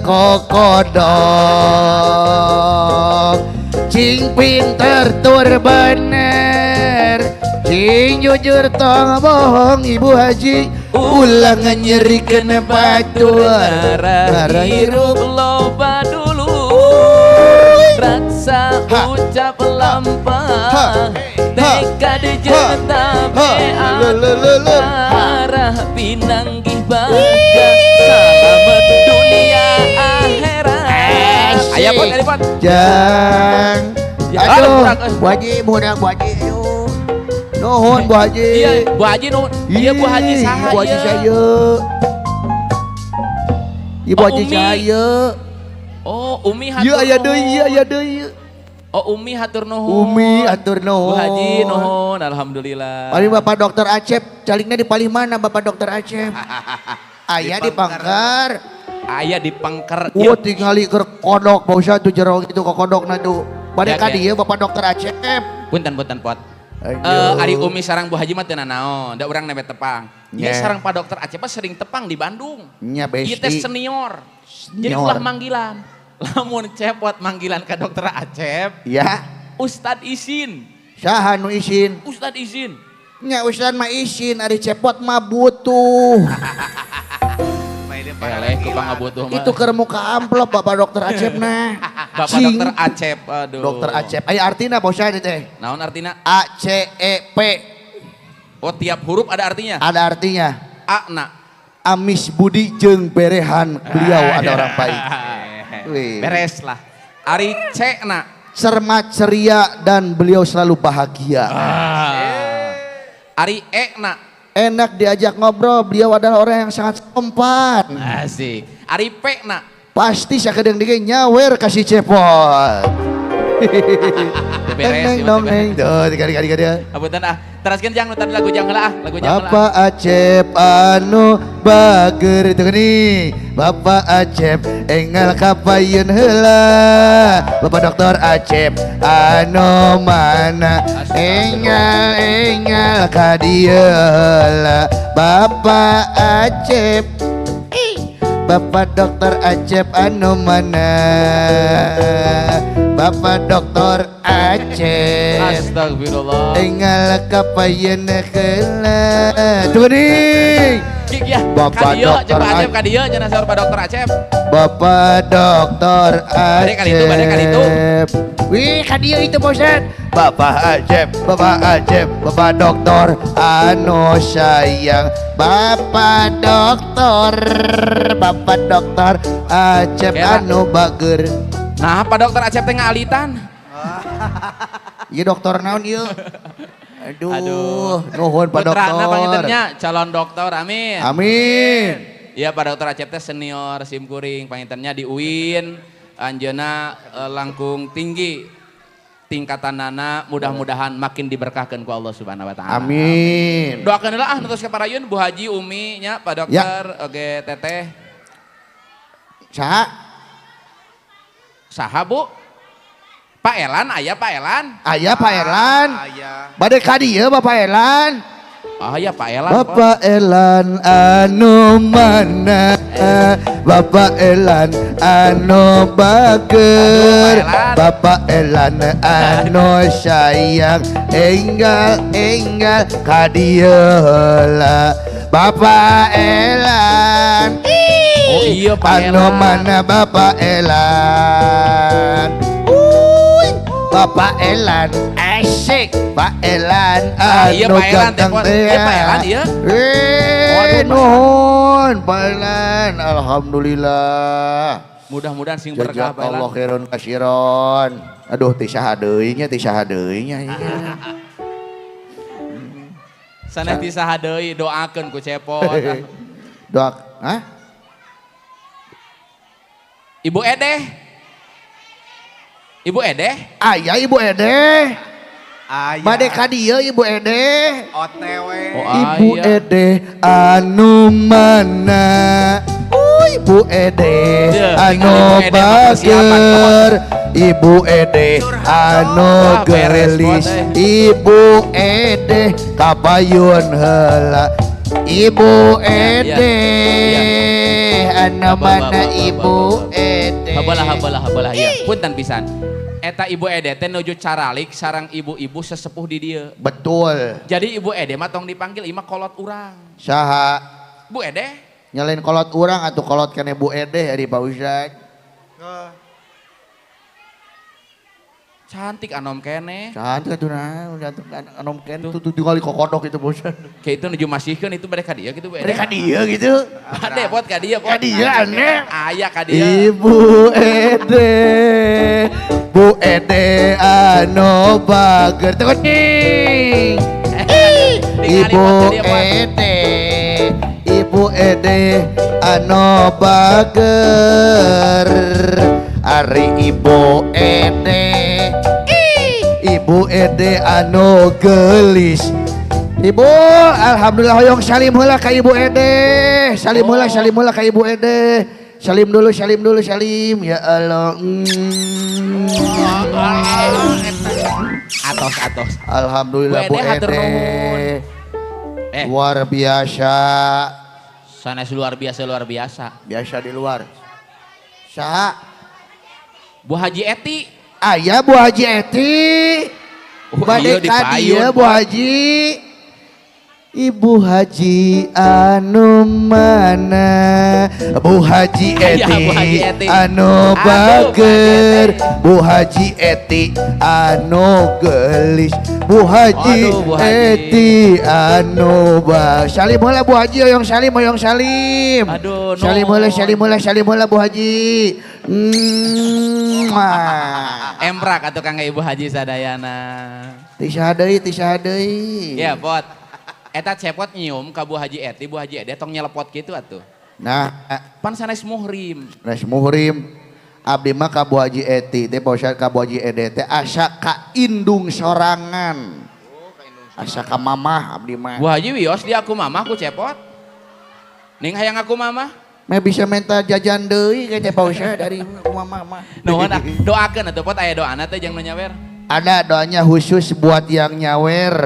kokodok cing pinter tur bener cing jujur tong bohong Ibu Haji ulang nyeri kena batur ngarah hirup loba dulu raksa ucap lampah tekad jeung tabeat ngarah pinanggih bagja selamat dunia akhirat. Aya pot dari pot. Jang Ya, aduh aduh, Bu Haji budak Bu Haji aduh nuhun Bu Haji Iya, Bu Haji nu. Iya Bu Haji saha Bu Haji ieu? saya Ibu Oh, Haji Umi. saya Oh, Umi hatur ieu aya nuhun. deui ieu aya deui Oh, Umi hatur nuhun. Umi atur nuhun Bu Haji nuhun, alhamdulillah. Paling Bapak Dokter Acep caliknya di paling mana Bapak Dokter Acep aya di Pangkar Aya di Pangker. oh tingali ke kodok bausa tuh jero gitu ke kodok na tuh pada Ya, ka ya. dieu Bapak Dokter Acep Punten pot. Aduh. Ari Umi sarang Bu Haji mah teu naon, da urang nebet tepang. Ieu Ya. sarang Pak Dokter Acep mah sering tepang di Bandung. nya Ieu teh besti senior. Jadi Senior. ulah manggilan. Lamun cepot manggilan ka Dokter Acep, ya Ustad izin. saha nu isin Ustad izin. nya Ustad mah isin ari cepot mah butuh Eleh ku pangabutuh mah. itu keur muka amplop Bapak Dokter Acep nah Bapak Cing. Dokter Acep, aduh. Dokter Acep aya artina bosan teh Naon artina? A C E P Oh, tiap huruf ada artinya. ada artinya A-na. amis budi jeung berehan beliau ada orang baik. Wih. Beres lah. Ari C-na. Cermat ceria dan beliau selalu bahagia. Ari E-na. Enak diajak ngobrol, beliau adalah orang yang sangat sopan. Asik. Ari P-na. Pasti sakedeng dige nyawer kasih cepot. Beres. Neng dong neng tuh tiga dia. Apunten ah. Teraskeun jang nu tadi lagu jang heula ah. Lagu jang heula. Bapak Acep anu bager itu nih. Bapak Acep enggal kapayun heula. Bapak Dokter Acep anu mana enggal ka dieu heula. Bapak Acep Bapak Dokter Acep anu mana Bapak Dokter Acep Astagfirullah. enggal kapayeun heula tuh nih Kik ya. Bapak Kadieu Dokter coba Acep Acep. kadieu cenah saur Pak Dokter Acep. Bapak Dokter Bade kali itu, bade kali itu. Acep Wih, kan dia itu bosan. Bapak Acep, Bapak dokter anu sayang. Bapak dokter Acep Kera. anu bager. Nah, Pak Dokter Acep teh ngalitan. Iya dokter naon ieu? Aduh, nuhun Pak Putrana dokter. pangintennya calon dokter, amin. Amin. Iya Pak Dokter Acep teh senior simkuring, pangintennya di UIN, anjeunna langkung tinggi tingkatanana, mudah-mudahan makin diberkahkan ku Allah Subhanahu wa taala. Amin. Doakeun heula ah nutus ka parayun Bu Haji Umi nya Pak Dokter oge teteh. Saha Bu? Pak Elan, aya Pak Elan. Aya Pak Elan. Ayah. Bade ka dieu Bapak Elan. Ah ya Pak Elan. Bapak Elan anu mana? Bapak Elan anu bager. Bapak Elan anu sayang. Enggal ka dieu heula. Bapak Elan. Oh iya Pak Anu Elan. mana Bapak Elan? Bapak Elan asik. Pak Elan iya, anu Pak Elan, ganteng telepon. teh. Pak Elan, iya. Waduh, nuhun Pak Elan. Alhamdulillah. Mudah-mudahan sing berkah Jajak Pak Allah Elan. khairon kasiron. Aduh, tisah deui nya. Sanes ti saha deui doakeun ku Cepot. Doa, hah? Ibu Edeh. Ibu Edeh? Aya Ibu Ede. Ayah. Bade ka dieu Ibu Ede. OTW. Oh, Ibu aya. Ede anu mana? Ibu Ede Ya, anu tinggal Ibu Ede mah persiapan, bager. Ibu Ede anu Ah, beres, gelis. Bos, Ibu Ede kapayun heula. Ibu Ede anu mana Ibu Ede? Habalah ya. Punten pisan. Eta Ibu Ede teh nuju caralik sarang ibu-ibu sesepuh di dieu. Betul. Jadi Ibu Ede mah tong dipanggil imah kolot urang. Saha Bu Ede? nyalain kolot urang atau kolot kene Bu Ede ari Pak Ustad. Cantik anom kene. Cantik atuh nah, cantik anom ken tuh tinggal kokodok itu bosan. Kayak itu nuju masihkeun itu bade ka dieu gitu Bu Ede. Mereka dia gitu. Bade pot ka dieu pot. Ka dieu aneh. Aya ka dieu. Ibu Ede anu bager teu kucing. Ibu Ede anu bager. Ari Ibu Ede anu gelis. Ibu, alhamdulillah hoyong salim heula ka Ibu Ede. Salim heula ka Ibu Ede. Salim dulu. Ya Allah. Atos. Alhamdulillah Bu Bu Ede, hatur Ede. nuhun. Luar biasa. Sanes luar biasa. Biasa di luar. Saha? Bu Haji Eti. Aya Bu Haji Eti. Oh, Bade iya, di ka payun, dieu Bu Pak. Haji. Ibu Haji anu mana? Bu Haji Iya, Eti, Bu Haji Eti. anu Aduh, bager. Bu Haji Eti anu gelis. Bu Haji Aduh, Bu Haji. Eti anu salim heula Bu Haji hoyong salim. Aduh, Salim heula Bu Haji. Emrak atau kangge Ibu Haji sadayana. Tisah deui. Ya pot. Eta cepot nyium ka Bu Haji Eti, Bu Haji Ede tong nyelepot gitu atuh. Nah, Pan sanes muhrim. res muhrim abdi mah ka Bu Haji Eti teh posat ka Bu Haji Ede teh asa ka indung sorangan. Asa ka mamah abdi mah. Bu Haji wios di aku mamah ku cepot. Ning hayang aku mamah. Meh bisa minta jajan deui ke teh Pak dari mamah mah. Nuhun doakeun atuh pot aya doana teh jeung nu nyawer. Ada doanya khusus buat yang nyawer.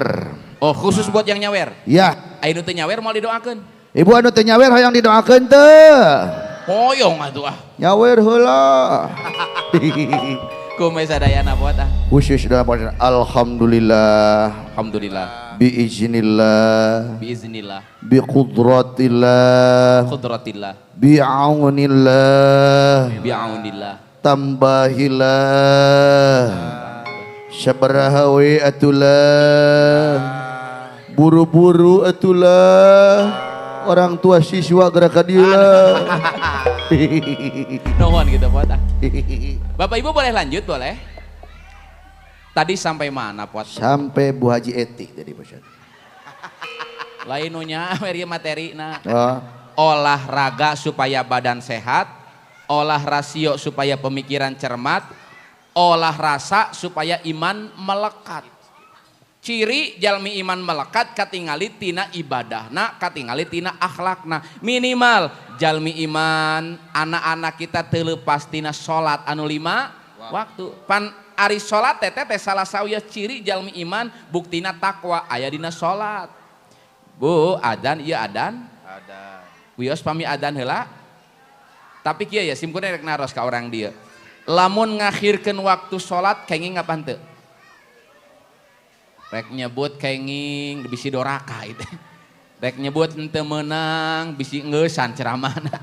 Oh, khusus buat yang nyawer. Ya, Aya nu teu nyawer moal didoakeun. ibu anu teu nyawer hoyong didoakeun teu. Hoyong atuh ah. Nyawer heula. Kumaha sadayana pot ah. Khusus dalam podcast alhamdulillah Alhamdulillah. biiznillah Biiznillah. biqudratillah Qudratillah. bi'aunillah Bi'aunillah. tambahillah sabaraha we atulah. Buru-buru atulah. Orang tua siswa gerakan dia. Nuhun gitu Pot. Bapak Ibu boleh lanjut boleh? Tadi sampai mana Pot? Sampai Bu Haji Eti tadi Pak. Lain nunya materi nah. Oh. Olahraga supaya badan sehat, olah rasio supaya pemikiran cermat, olah rasa supaya iman melekat. Ciri jalmi iman melekat katingali tina ibadahna, katingali tina akhlakna. Minimal jalmi iman anak-anak kita teu leupas tina salat anu 5 waktu. Pan ari salat teh salah saeuya ciri jalmi iman buktina takwa aya dina salat. Bu, adzan ieu adzan? Ada. Wios pami adzan heula. Tapi kieu ya simkuring rek naros ka orang dia. Lamun ngakhirkeun waktu salat kenging ngapan teu? Rek nyebut kenging bisi doraka itu. Rek nyebut henteu meunang bisi ngeusan ceramahna.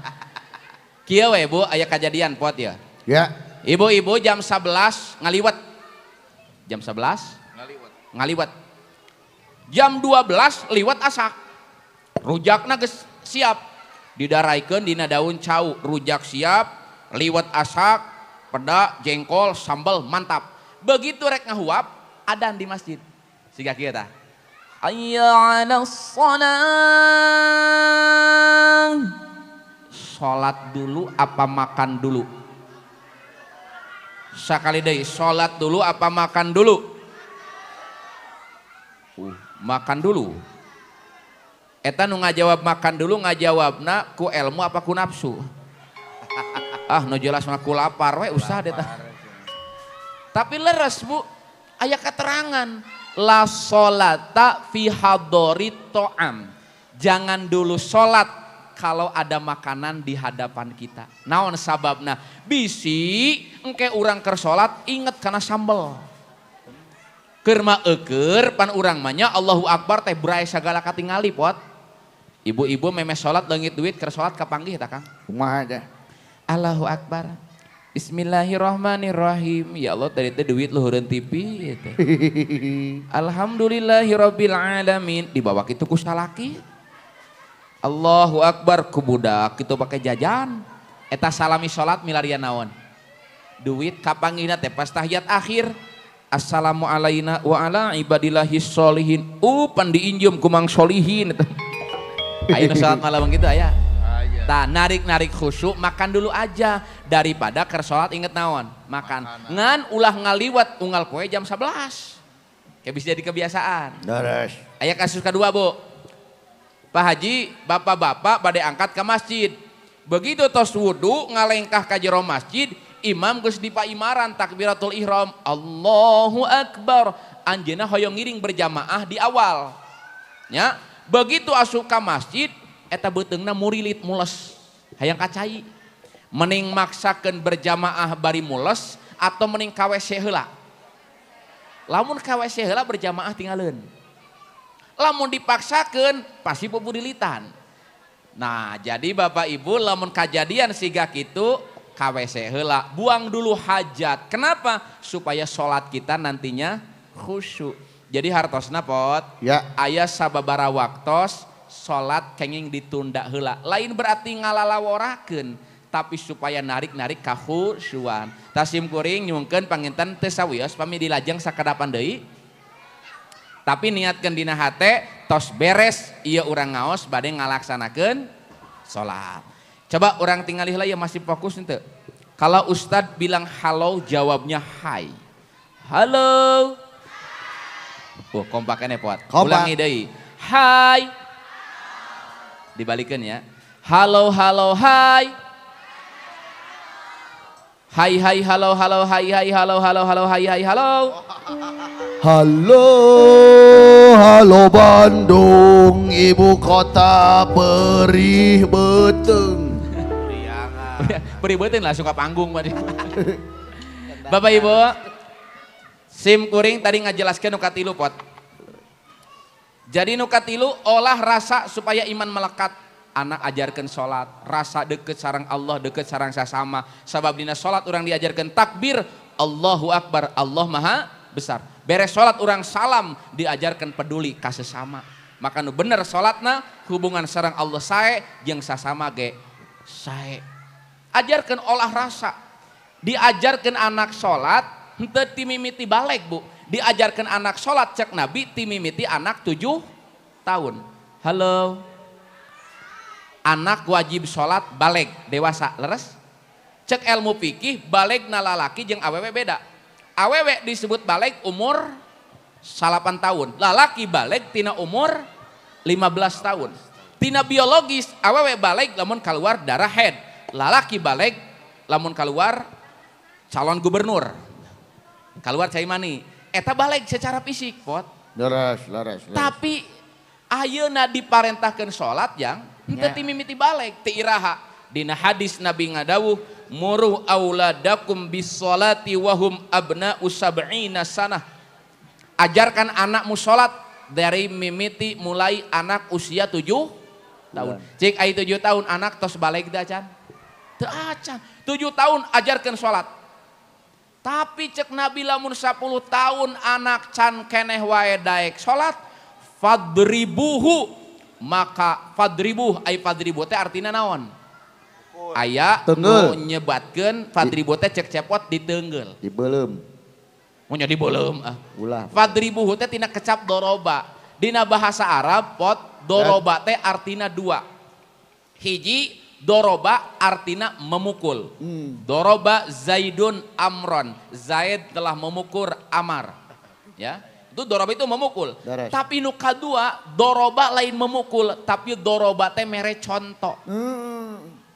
Kieu we Bu aya kajadian Pot ya. Ya. Ibu-ibu jam 11 ngaliwat. Jam 11 ngaliwat. Jam 12 liwat asak. Rujakna geus siap. Didaraikeun dina daun cau, rujak siap, liwat asak, peda, jengkol, sambal mantap. Begitu rek ngahuap, adan di masjid. Siga kieu tah. Hayya 'alas shalah. Salat dulu apa makan dulu? Sakali deui, salat dulu apa makan dulu? Makan dulu. Eta nu ngajawab makan dulu ngajawabna ku ilmu apa ku nafsu? Ah nu jelas mah ku lapar we usah eta. Tapi leres Bu, aya keterangan la sholata fi hadori to'am. Jangan dulu sholat kalau ada makanan di hadapan kita. Naon sababna? Bisi engke urang keur sholat inget kana sambel. Keur mah eukeur pan urang mah nya Allahu Akbar teh bray sagala katingali Pot. Ibu-ibu memes sholat leungit duit keur sholat kapanggih tah Kang? Kumaha dah? Allahu Akbar. Bismillahirrahmanirrahim. Ya Allah tadi teh duit luhureun TV eta. Alhamdulillahirabbil alamin. Dibawa kitu ku salaki. Allahu Akbar ku budak kitu pake jajan. Eta salami salat milarian naon? Duit kapanggihna teh pas tahiyat akhir. Assalamu alaina wa ala ibadillahis sholihin. Pan diinjum ku mang sholihin eta. Ayeuna salat malam gitu aya. Tah narik-narik khusyuk makan dulu aja daripada keur salat inget naon makan. Ngan ulah ngaliwat unggal poe jam 11. Kayak bisa jadi kebiasaan. Daras. Aya kasus kedua Bu. Pak Haji, bapak-bapak bade angkat ke masjid. Begitu tos wudu ngalengkah ka jero masjid, imam geus dipaimaran takbiratul ihram. Allahu Akbar. Anjeunna hoyong ngiring berjamaah di awal. Nya, begitu asup ka masjid eta beuteungna murilit mules hayang kacai mending maksakeun berjamaah bari mules atau mending ka WC heula. Lamun ka WC heula berjamaah tinggalin, lamun dipaksakeun pasti pupudilitan. Nah jadi Bapak Ibu lamun kajadian siga kitu ka WC heula, buang dulu hajat. Kenapa? Supaya sholat kita nantinya khusyuk. Jadi hartosna Pot ya aya sababara waktos sholat kenging ditunda heula. Lain berarti ngalalaworakeun, tapi supaya narik-narik ka khusyuan. Tasim kuring nyungkeun panginten teu sawios pami dilajeng sakadapan deui. Tapi niatkeun dina hate tos beres ieu urang ngaos bade ngalaksanakeun sholat. Coba urang tingali heula ya masih fokus henteu. Kalau ustad bilang halo jawabnya hai. Halo. Kompakannya Pot. Ulangi deui. Hai. Dibalikeun ya. Halo halo hai. Hai hai halo halo hai hai halo halo halo hai hai halo. Halo, halo Bandung, ibu kota perih beteng. Perih beteng lah suka panggung Bapak Ibu, sim kuring tadi ngajelaskeun nu katilu Pot. Jadi nu katilu olah rasa supaya iman melekat. Anak ajarkan sholat, rasa deket sareng Allah, deket sareng sesama. Sabab dina sholat orang diajarkan takbir, Allahu Akbar, Allah Maha besar. Beres sholat orang salam diajarkan peduli ka sesama. Maka nu bener sholatna hubungan sareng Allah sae jeung sasama ge sae. Ajarkan olah rasa. Diajarkan anak sholat henteu timimiti balik Bu. Diajarkan anak sholat cek Nabi timimiti anak 7 tahun. Halo. Anak wajib sholat balik dewasa leres. Cek ilmu fikih balik na lalaki jeung awewe beda. Awewe disebut balik umur 8 tahun. Lalaki balik tina umur 15 tahun. Tina biologis awewe balik lamun keluar darah head. Lalaki balik lamun keluar calon gubernur. Keluar cai mani. Eta balik secara fisik pot. Laras. Tapi ayeuna diparentahkeun salat yang henteu timimiti balik ti iraha. Dina hadis Nabi ngadawuh muru auladakum bis-sholati wa hum abna'u sab'ina sanah. Ajarkan anakmu sholat dari mimiti mulai anak usia 7 tahun. Cik ai 7 tahun anak tos balik teh acan. Teu acan. 7 tahun ajarkan sholat. Tapi cek Nabi lamun 10 tahun anak can keneh wae daek sholat fadribuhu maka fadribuh ai fadribuh teh artina naon? Aya nu nyebatkeun fadribuh teh cek cepot diteungeul. Dibeuleum. Mun nya dibeuleum Ulah. Fadribuh teh tina kecap doroba. Dina bahasa Arab pot doroba teh artina 2. Hiji doroba artina memukul. Doroba Zaidun Amron. Zaid telah memukul Amar. Ya. Itu doroba itu memukul. Daras. Tapi nu kadua doroba lain memukul, tapi doroba teh mere contoh.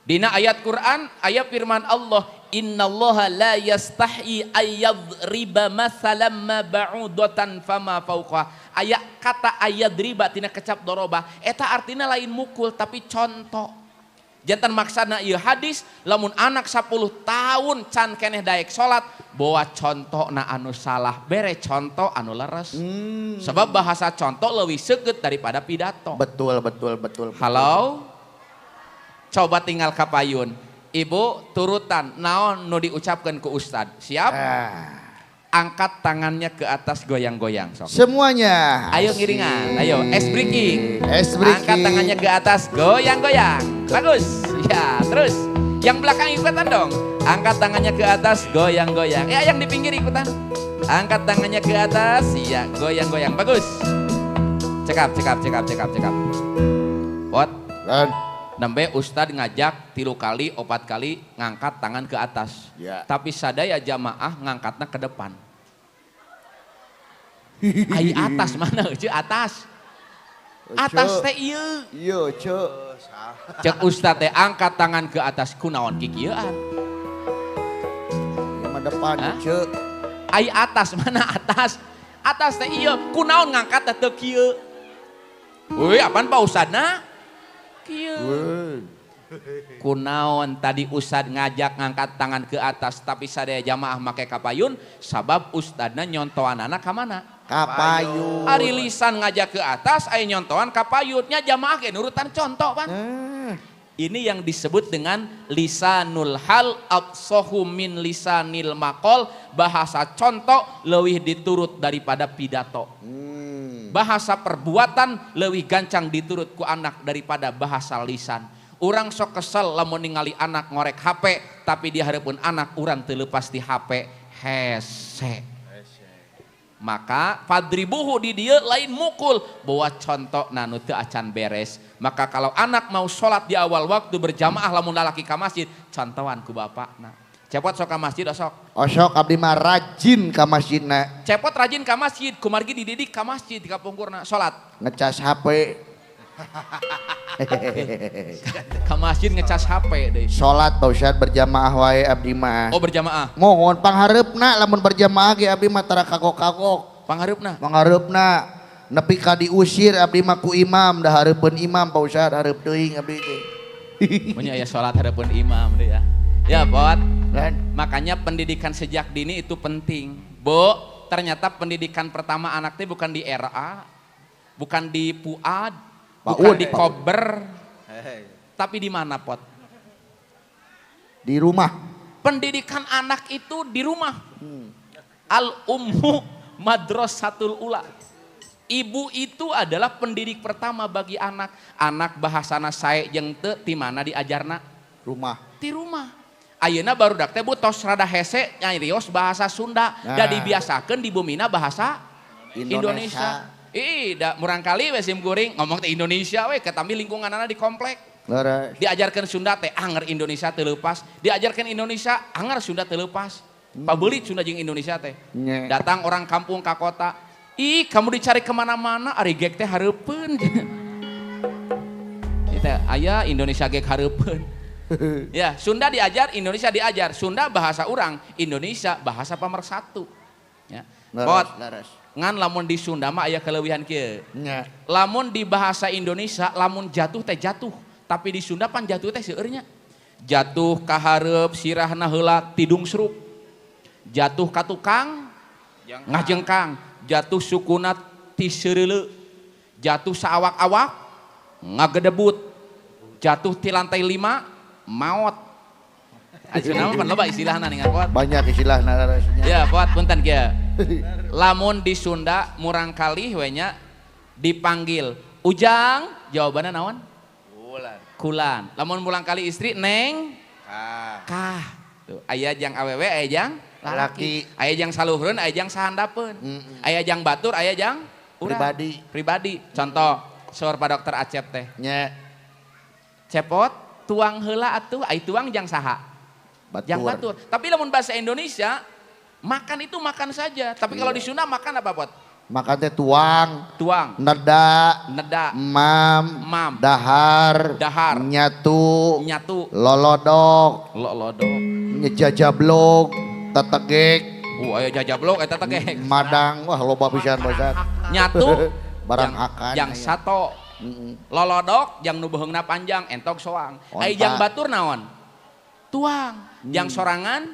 Dina ayat Quran, ayat firman Allah, innallaha la yastahi ayyadriba masalam ma ba'udatan fama fauqa. Ayat kata ayyadriba tina kecap doroba, eta artinya lain mukul tapi contoh. Jantan maksana ieu hadis lamun anak 10 tahun can keneh daek salat bawa contoh na anu salah bere contoh anu leres. Sebab bahasa contoh leuwih seukeut daripada pidato. Betul. Halo. Coba tinggal kapayun. Ibu turutan naon nu diucapkeun ku ustad. Siap? Angkat tangannya ke atas goyang-goyang sok. Semuanya. Ayo ngiringan. Ayo es breaking. Angkat breaking. tangannya ke atas goyang-goyang. Bagus. Ya, terus. Yang belakang ikutan dong. Angkat tangannya ke atas goyang-goyang. Ya, yang di pinggir ikutan. Angkat tangannya ke atas. Iya, goyang-goyang. Bagus. Cekap. Pot. Dan Nembe Ustad ngajak 3 kali 4 kali ngangkat tangan ke atas. Ya. Tapi sadaya jamaah ngangkatnya ke depan. Ai atas mana euy atas. Atas teh ieu. Iya, Cuk. Cek Ustad teh angkat tangan ke atas kunaon kikieuan. Yang depan, Cuk. Ai atas mana atas? Atas teh ieu. Kunaon ngangkat teh kieu. Woi, apaan Pak Ustadna? Kieu. Kunaon tadi Ustad ngajak ngangkat tangan ke atas tapi sadaya jamaah make kapayun sabab Ustadna nyontoan anak ka mana? Kapayun. Ari lisan ngajak ke atas aya nyontoan kapayutnya jamaah ge nurutan contoh Pan. Ini yang disebut dengan lisanul hal afsahu min lisanil maqal, bahasa contoh leuwih diturut daripada pidato. Bahasa perbuatan leuwih gancang diturut ku anak daripada bahasa lisan. Urang sok kesel lamun ningali anak ngorek HP tapi di hareupeun anak urang teu leupas di HP hese. Maka fadribuhu di dieu lain mukul, bawa contoh nu teu acan beres. Maka kalau anak mau sholat di awal waktu berjamaah lamun lalaki ka masjid, contohan ku bapakna. Cepot sok ka masjid osok. Osok abdi mah rajin ka masjidna. Cepot rajin ka masjid, kumargi dididik ka masjid di kapungkurna sholat. Ngecas HP. Ka masjid ngecas HP deh. Sholat Pak Ustad berjamaah wae abdi mah. Oh berjamaah. Mohon panghareupna lamun berjamaah ge abdi mah tara kagok-kagok. Panghareupna. Panghareupna nepi ka diusir abdi mah ku imam, da hareupeun imam Pak Ustad hareup teuing abdi teh. Mun aya salat hareupeun imam deh ya. Ya, Pot. Dan Makanya pendidikan sejak dini itu penting. Bu, ternyata pendidikan pertama anak teh bukan di RA, bukan di Puad, bukan di Kober, tapi di mana Pot? di rumah. Pendidikan anak itu di rumah. Al ummu Madrasatul Ula. Ibu itu adalah pendidik pertama bagi anak. Anak bahasana sae jeung teu ti mana diajarna? Rumah. Di rumah. Ayeuna barudak teh tos rada hese nyarios bahasa Sunda. Da dibiasakeun di bumina bahasa Indonesia. Da murang kali we sim guring ngomong teh Indonesia we ketambi lingkunganana di komplek. Leres. Diajarkan Sunda teh anger Indonesia teu leupas. Diajarkan Indonesia anger Sunda teu leupas. Pabeulit Sunda jeung Indonesia teh. Datang orang kampung ka kota. Ih, kamu dicari kemana-mana, ari gek teh hareupeun. Kita aya Indonesia gek hareupeun. Ya, Sunda diajar, Indonesia diajar. Sunda bahasa urang, Indonesia bahasa pemersatu. Ya. Pot, ngan lamun di Sunda mah aya keleuwihan kieu. Lamun di bahasa Indonesia, lamun jatuh teh jatuh, tapi di Sunda pan jatuh teh seueur nya. Jatuh ka hareup sirahna heula tidung sruk. Jatuh ka tukang ngajengkang, jatuh sukuna ti seureuleu. Jatuh saawak-awak ngagedebut. Jatuh ti lantai 5 maot. Ajeuna mah pan loba istilahna nih Pot. Banyak istilahna laresnya. Ya, Pot punten kieu. Lamun di Sunda murang kali we nya dipanggil Ujang, jawabanna naon? Kulan. Lamun mulang kali istri Neng, Kah. Tuh, aya jang awewe, aya jang lalaki. Aya jang saluhreun, aya jang sahandapeun. Aya jang batur, aya jang urang. Pribadi. Contoh, saur Pak Dokter Acep teh. Nya. Cepot, tuang heula atuh, ai tuang jang saha? Jang batur. Tapi lamun bahasa Indonesia, makan itu makan saja. Tapi kalau di Sunda makan apa, Pot? Makan teh tuang, neda, mam, dahar, nyatu, lolodok, nyejajablog, tetegek. Aya jajablog eta tegek. Madang, wah loba pisan bosat. Nyatu barang akan. Jang sato. Lolodok jang nu beheungna panjang entok soang. Ai jang batur naon? Tuang. Jang sorangan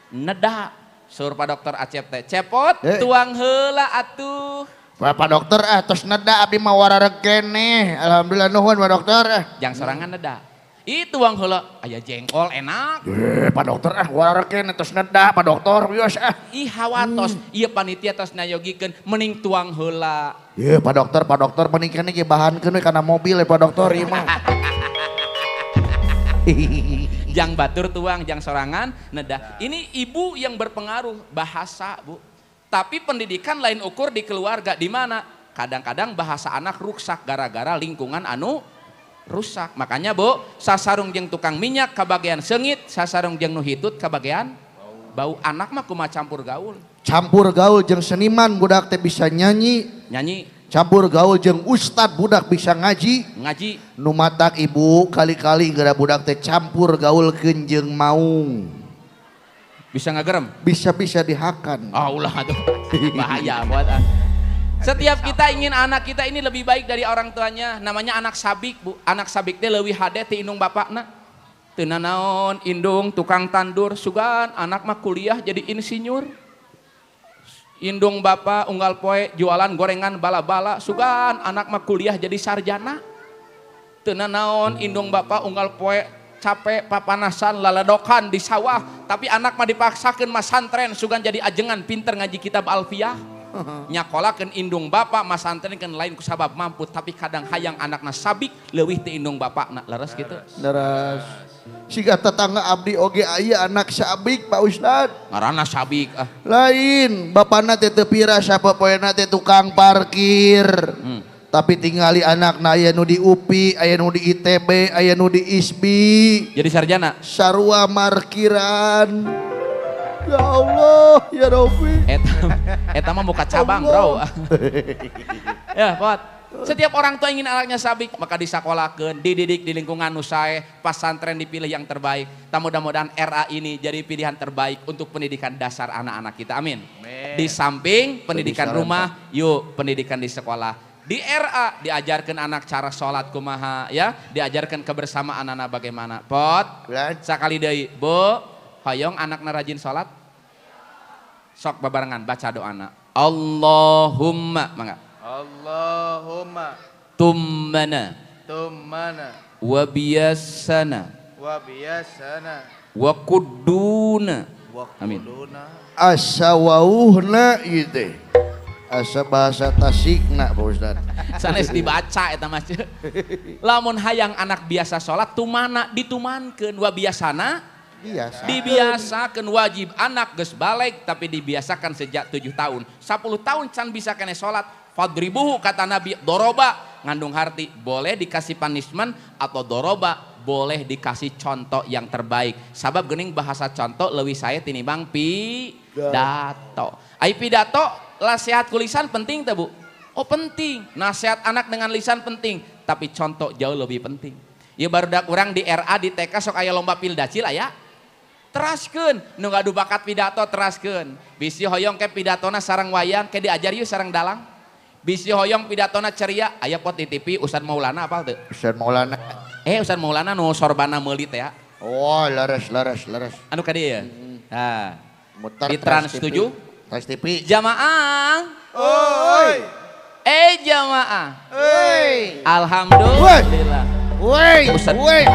neda. Saur Pak Dokter Acep teh, cepot tuang heula atuh. Pak Dokter tos neda abdi mah warareg keneh. Alhamdulillah nuhun Pak Dokter. Jang sorangan neda. Ih tuang heula aya jengkol enak. Pak Dokter warareg keneh tos neda Pak Dokter wios Ih hawatos ieu panitia tos nayogikeun mending tuang heula. Ye Pak Dokter mending keneh ge bahankeun we kana mobil Pak Dokter ieu mah. Jang batur tuang, jang sorangan, neda. Ini ibu yang berpengaruh bahasa, Bu. Tapi pendidikan lain ukur di keluarga. Di mana? Kadang-kadang bahasa anak rusak gara-gara lingkungan anu rusak. Makanya, Bu, sasarung jeung tukang minyak kabagian seungit, sasarung jeung nu hitut kabagian bau. Anak mah kumaha campur gaul. Campur gaul jeung seniman budak teh bisa nyanyi. Campur gaul jeung ustad budak bisa ngaji. Nu matak ibu kali-kali gara budak teh campur gaul jeung maung. Bisa ngagerem? Bisa dihakan. Ulah tuh. Bahaya buat Setiap kita ingin anak kita ini lebih baik dari orang tuanya. Namanya anak sabik, Bu. Anak sabik teh leuwih hade ti indung bapakna. Teu nanaon indung tukang tandur sugan anak mah kuliah jadi insinyur. Indung bapak unggal poe jualan gorengan bala-bala sugan anak mah kuliah jadi sarjana. Teu naon indung bapak unggal poe capek papanasan laladokan di sawah tapi anak mah dipaksakeun mah santren sugan jadi ajengan pinter ngaji kitab alfiyah. Nyakolakeun indung bapak mah santrenkeun lain ku sabab mampu tapi kadang hayang anakna sabik leuwih ti indung bapakna. Leres kitu. Leres. Siga tetangga abdi oge aya anak sabik Pak Ustad. Ngaranna sabik Lain, bapana teh teu pira sapopoena teh tukang parkir. Tapi tingali anakna aya nu di UPI, aya nu di ITB, aya nu di ISBI. Jadi sarjana. Sarua markiran. Ya Allah, ya Rabbi. Eta mah buka cabang, Bro. Ya, Pot. Setiap orang tua ingin anaknya sabik, maka disakolahkeun, dididik di lingkungan nu sae, pesantren dipilih yang terbaik. Mudah-mudahan RA ini jadi pilihan terbaik untuk pendidikan dasar anak-anak kita. Amin. Di samping pendidikan rumah, yuk pendidikan di sekolah. Di RA diajarkan anak cara sholat kumaha, ya, diajarkan kebersamaan anak bagaimana. Pot, sakali deui, Bu, hoyong anakna rajin sholat. Sok babarengan baca doana. Allahumma, mangga. Allahumma tummana wa biyasana wa kudduna. Amin. Asawauhna ide asa bahasa Tasikna Pak Ustad. Sanes dibaca eta mah. Lamun hayang anak biasa sholat tumana ditumankeun wa biasana Biasa. dibiasakeun wajib anak geus balik tapi dibiasakan sejak 7 tahun. 10 tahun can bisa kene sholat. Fadribuhu kata Nabi doroba ngandung arti boleh dikasih punishment atau doroba boleh dikasih contoh yang terbaik. Sabab geuning bahasa contoh leuwih saya tinimbang pidato. Ai pidato nasihat ku lisan penting teh Bu? Oh penting. Nasihat anak dengan lisan penting, tapi contoh jauh lebih penting. Ya barudak urang di RA di TK sok aya lomba pildacil aya. Teraskeun nu ngadu bakat pidato teraskeun. Bisi hoyong ke pidatona sareng wayang ke diajar yeuh sareng dalang. Bisi hoyong pidatona ceria aya pot di TV Ustaz Maulana apal teu? Ustaz Maulana. Ustaz Maulana nu sorbana meuli teh ya. Oh, laras. Anu ka dieu. Nah, Mutar di Trans 7 Trans TV. jamaah. Oi. Jamaah. Oi. Alhamdulillah. Woi, Ustaz. woi,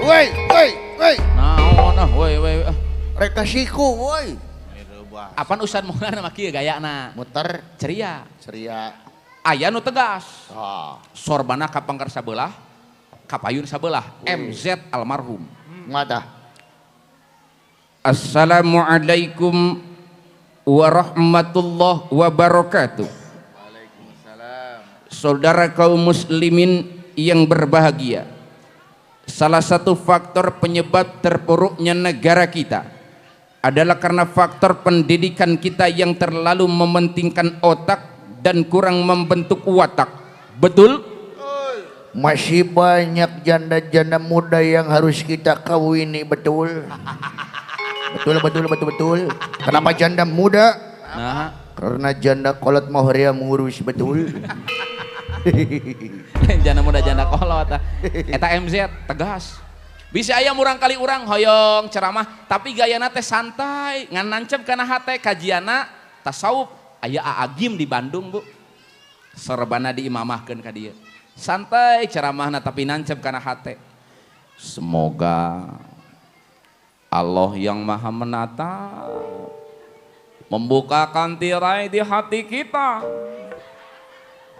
woi. Naon woi. Rek kasiku, woi. Apaan Ustaz Maulana mah kieu gayana? Muter Ceria. Aya Nu tegas. Ah, Sorbana ka pangkar sabelah, kapayun sabelah. MZ almarhum. ngada. Assalamualaikum warahmatullahi wabarakatuh. Waalaikumsalam. Saudara kaum muslimin yang berbahagia. Salah satu faktor penyebab terpuruknya negara kita adalah karena faktor pendidikan kita yang terlalu mementingkan otak dan kurang membentuk watak. Betul? Masih banyak janda-janda muda yang harus kita kawini, betul. Betul. Kenapa janda muda? Nah, Karena janda kolot mohria mengurus, betul. jana muda jana kolot. Eta MZ tegas. Bisa aya murang kali urang hoyong ceramah tapi gayana teh santai ngan nancep kana hate kajiana tasawuf. Aya Aagim di Bandung Bu. Sorbana diimamahkeun ka dieu. Santai ceramahna tapi nancep kana hate. Semoga Allah yang Maha Menata membukakan tirai di hati kita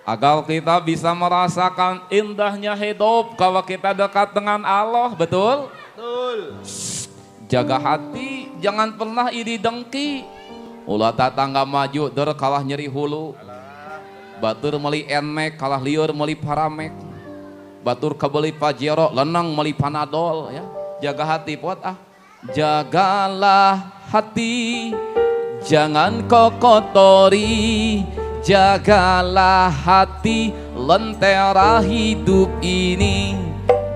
agar kita bisa merasakan indahnya hidup kalau kita dekat dengan Allah. Betul? Jaga hati, jangan pernah iri dengki. Ulah tatangga maju der kalah nyeri hulu. Batur meuli enmek kalah lieur meuli paramek. Batur kabeli pajero lenang meuli panadol ya. Jaga hati pot ah. Jagalah hati, jangan kau kotori. Jagalah hati, lentera hidup ini.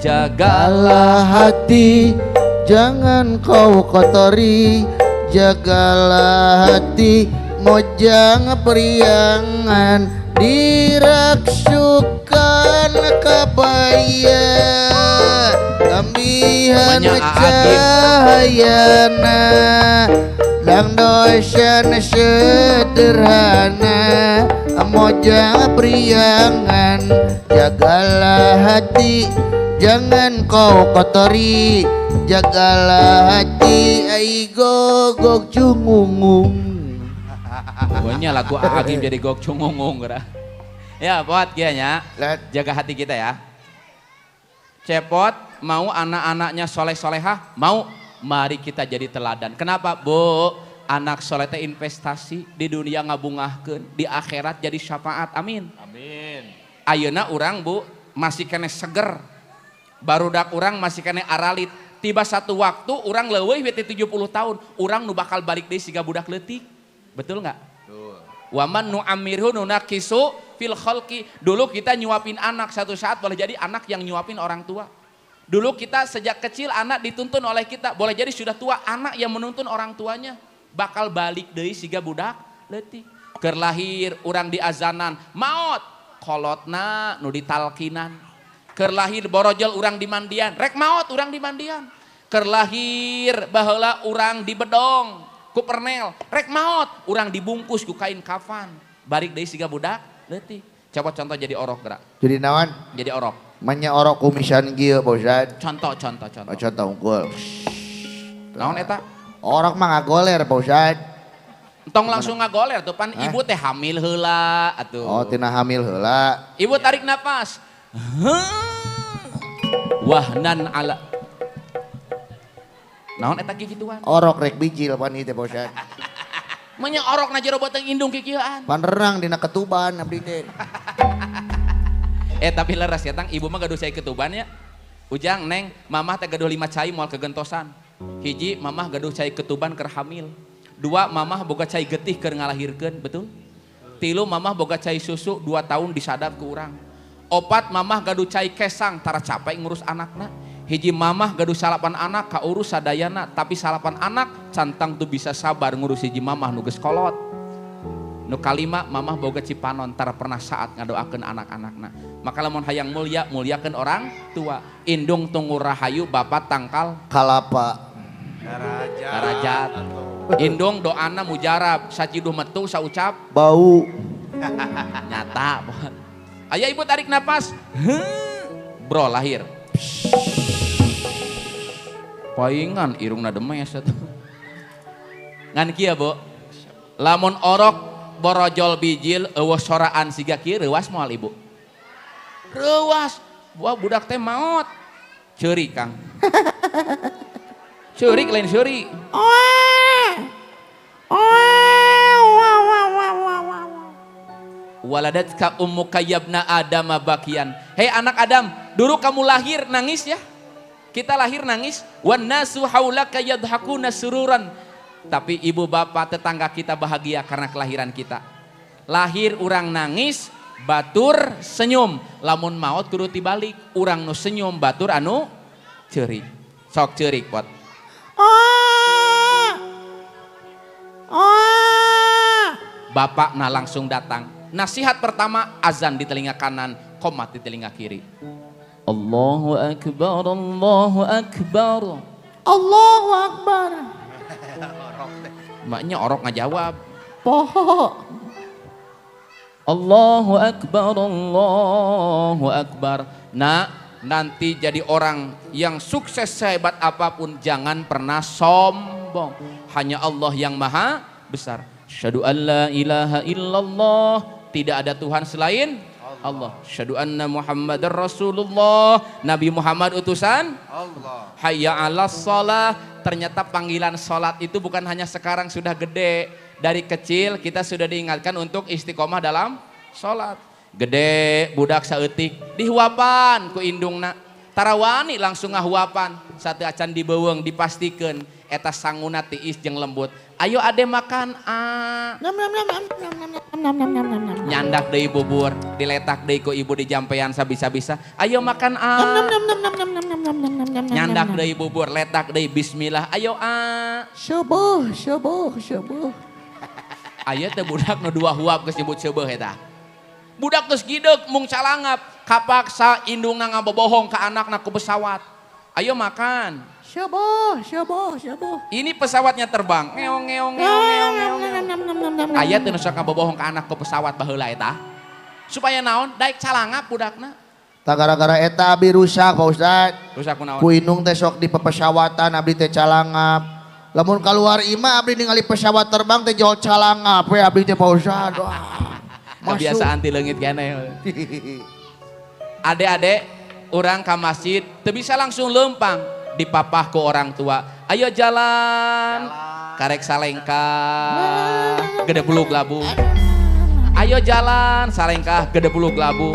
Jagalah hati, jangan kau kotori. Jagalah hati, mojang periangan diraksukan kabaya. Kambihan cahayana lang dosan sederhana, mojang priangan. Jagalah hati, jangan kau kotori. Jagalah hati, ai gogok cungungung. pokoknya lagu Aagim jadi gok cungungung geura. Ya pot kianya jaga hati kita ya. Cepot mau anak-anaknya soleh-solehah, mau mari kita jadi teladan. Kenapa Bu? Anak soleh teh investasi di dunia ngabungahkeun, di akhirat jadi syafaat. Amin. Ayeuna urang Bu masih kene seger, barudak urang masih kene aralit. Tiba satu waktu urang leuwih ti 70 tahun, urang nu bakal balik deui siga budak leutik. Betul nggak? Waman nu amirhu nunakisu fil khalqi. Dulu kita nyuapin anak, satu saat boleh jadi anak yang nyuapin orang tua. Dulu kita sejak kecil anak dituntun oleh kita, boleh jadi sudah tua anak yang menuntun orang tuanya. Bakal balik deui siga budak leutik. Keur lahir urang diazanan, maot kolotna nu ditalkinan. Keur lahir borojol urang di mandian, rek maot urang di mandian. Keur lahir baheula urang di bedong ku pernel, rek maot urang dibungkus ku kain kafan. Balik deui siga budak leutik. Coba contoh jadi orok gerak. Jadi naon? Jadi orok. Manya orok kumisan kieu Pak Ustad. Contoh. Contoh unggul. Naon eta? Orok mah ngagoler Pak Ustad. Entong langsung ngagoler tuh pan ibu teh hamil heula atuh. Oh, tina hamil heula. Ibu tarik napas. Wahnan ala. Naon eta gituan? Orok rek bijil pan ieu teh Pak Ustad. Manya orok na jero beuteung indung kikieuan. Pan renang dina ketuban abdi teh. Tapi leres ya tang ibu mah gaduh cai ketuban ya. Ujang neng, mamah teh gaduh 5 cai moal kegentosan. Hiji mamah gaduh cai ketuban keur hamil. 2 mamah boga cai getih keur ngalahirkeun, betul? 3 mamah boga cai susu 2 tahun disadap ke urang. 4 mamah gaduh cai kesang tara capek ngurus anakna. Hiji mamah gaduh salapan anak ka urus sadayana, tapi salapan anak cantang tuh bisa sabar ngurus hiji mamah nu geus kolot. Nu kalima mamah boga cipanon tara pernah saat ngadoakeun anak-anakna. Maka lamun hayang mulya, mulyakeun orang tua. Indung tunggu rahayu bapak tangkal Kalapa. darajat. Indung doana mujarab, saciduh metu saucap Bau. nyata. Aya ibu tarik napas. Bro lahir. Paingan irungna demes atuh. Ngan kieu, Bu. Lamun orok borojol bijil eueuh soraan siga kieu reuwas moal ibu. Reuwas. Wah budak teh maot. Ceurik Kang. Ceurik lain ceurik. Waladatka ummuka yabna adama bakian. Hei anak Adam, dulu kamu lahir nangis ya. Kita lahir nangis. Wan nasu haulaka yadhakuna sururan. Tapi ibu bapak tetangga kita bahagia karena kelahiran kita. Lahir urang nangis, batur senyum. Lamun maot kudu tibalik. Urang nu senyum, batur anu ceurik. Sok ceurik pot. Bapak nah langsung datang. Nasihat pertama azan di telinga kanan, qomat di telinga kiri. Allahu akbar, Allahu akbar. Allahu Akbar. Maknya orok ngajawab. Poho. Allahu akbar, Allahu akbar. Nah, nanti jadi orang yang sukses sehebat apapun jangan pernah sombong. Hanya Allah yang maha besar. Asyhadu an la ilaha illallah, tidak ada Tuhan selain Allah. Asyhadu anna Muhammadar Rasulullah, Nabi Muhammad utusan Allah. Hayya 'alas shalah. Ternyata panggilan salat itu bukan hanya sekarang sudah gede. Dari kecil kita sudah diingatkan untuk istiqomah dalam salat. Gede budak saeutik dihuapan ku indungna. Tarawani langsung ngahuapan. Satu acan dibeuweung dipastikeun eta sanguna tiis jeung lembut. Ayo ade makan nyandak deui bubur, diletak deui ku ibu di jampean sabisa-bisa. Ayo makan nyandak deui bubur, letak deui bismillah. Ayo Subuh. Aya teh budak nu 2 huap geus nyebut seueuh eta. Budak geus gideuk mung calangap, kapaksa indungna ngabobohong ka anakna ku pesawat. Ayo makan. Subuh. Ini pesawatnya terbang. Ngeong. Aya teu nu sok ngabobohong ka anak ku pesawat baheula eta. Supaya naon? Daek calangap budakna. Tak gara-gara eta abdi rusak Pak Ustad. Rusak kunaon? Ku indung teh sok di pepesawatan abdi teh calangap. Lamun keluar imah abdi ningali pesawat terbang teh jol calangap we abdi teh Pak Ustad. Kebiasaan di leungit keneh. Ade-ade orang ke masjid teu bisa langsung lempang dipapah ku orang tua. Ayo jalan. Karek salengkah gede bulug labu. Ayo jalan salengkah gede bulug labu.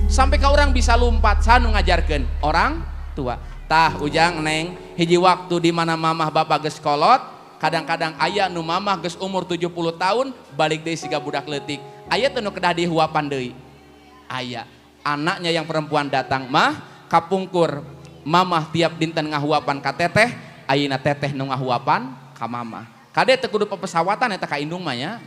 Sampai ka orang bisa lompat sanu ngajarkeun orang tua. Tah ujang neng hiji waktu di mana mamah bapak geus kolot, kadang-kadang aya nu mamah geus umur 70 tahun balik deui siga budak leutik. Aya teu nu kedah dihuapan deui. Aya anaknya yang perempuan datang, mah kapungkur mamah tiap dinten ngahuapan ka teteh, ayeuna teteh nu ngahuapan ka mamah. Kade teu kudu pesawatan eta ka indung mah nya.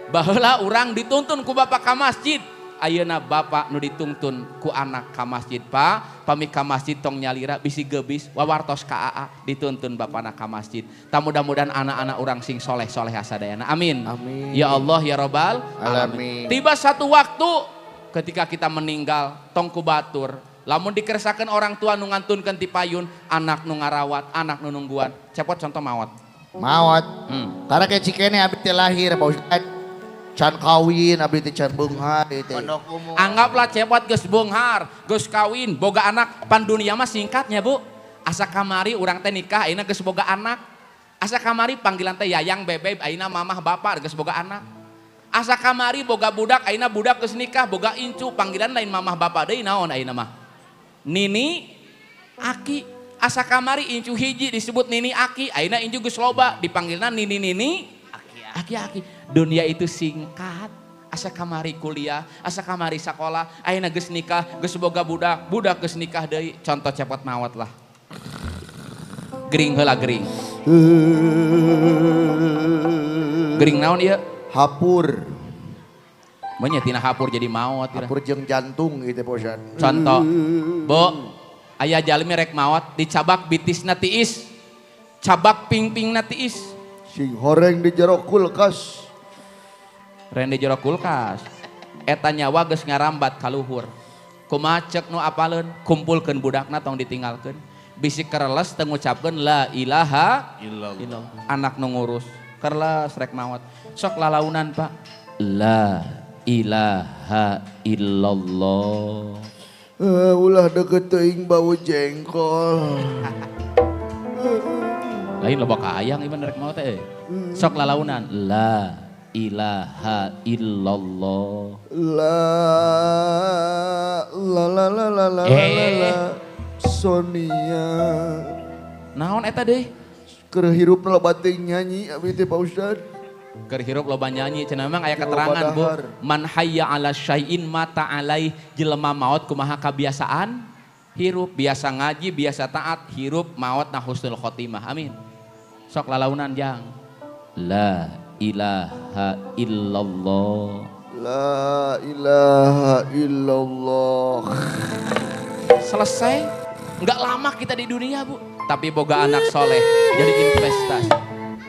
Baheula urang dituntun ku bapak ka masjid. Ayeuna bapak nu dituntun ku anak ka masjid. Pak, pami ka masjid tong nyalira bisi gebis wawartos ka AA dituntun bapana ka masjid. Ta mudah-mudahan anak-anak urang sing soleh-soleh asadayana. Amin. Amin. Ya Allah ya Rabbal Alamin. Tiba satu waktu ketika kita meninggal tong ku batur. Lamun dikeresakeun orang tua nu ngantunkeun ti payun, anak nu ngarawat, anak nu nungguan. Cepot contoh mawat. Maot. Karena kayak cikene abdi teh lahir Pak Ustad. Can kawin abdi teh can beunghar teh. Anggaplah cepot geus beunghar, geus kawin, boga anak, pan dunia mah singkatnya Bu. Asa kamari urang teh nikah ayeuna geus boga anak. Asa kamari panggilan teh yayang bebeb ayeuna mamah bapak geus boga anak. Asa kamari boga budak ayeuna budak geus nikah boga incu panggilan lain mamah bapak deui naon ayeuna mah. Nini aki. Asa kamari incu hiji disebut nini aki ayeuna incu geus loba dipanggilna nini aki. Dunia itu singkat. Asa kamari kuliah, asa kamari sekolah, ayeuna geus nikah, geus boga budak, budak geus nikah deui. Contoh cepot maot lah. Gering heula gering. Gering naon ieu? Hapur. Manya tina hapur jadi maot. Hapur jeung jantung gitu Pak Ustad. Contoh, Bo, aya jalmi rek maot dicabak bitisna tiis. Cabak ping-pingna tiis. Sing horeng di jero kulkas. Rende jero kulkas. Eta nyawa geus ngarambat ka luhur. Kumaha ceuk nu apaleun? Kumpulkeun budakna tong ditinggalkeun. Bisi kereles teu ngucapkeun la ilaha illallah. Anak nu ngurus. Kereles rek maot. Sok lalaunan Pak. La ilaha illallah. Ulah deket teuing bau jengkol. Lain loba ka ayang iman rek maot teh. Sok lalaunan. La ilaha illallah. La Sonia. Naon eta deui? Keur hirup loba teuing nyanyi abdi teh Pak Ustad. Keur hirup loba nyanyi cenah memang aya keterangan Bu. Man hayya ala syai'in mata alaih jelema maot kumaha kabiasaan? Hirup biasa ngaji, biasa taat, hirup maot na husnul khotimah. Amin. Sok lalaunan jang. La ilaha illallah. La ilaha illallah. Selesai. Enggak lama kita di dunia Bu. Tapi boga anak soleh jadi investasi.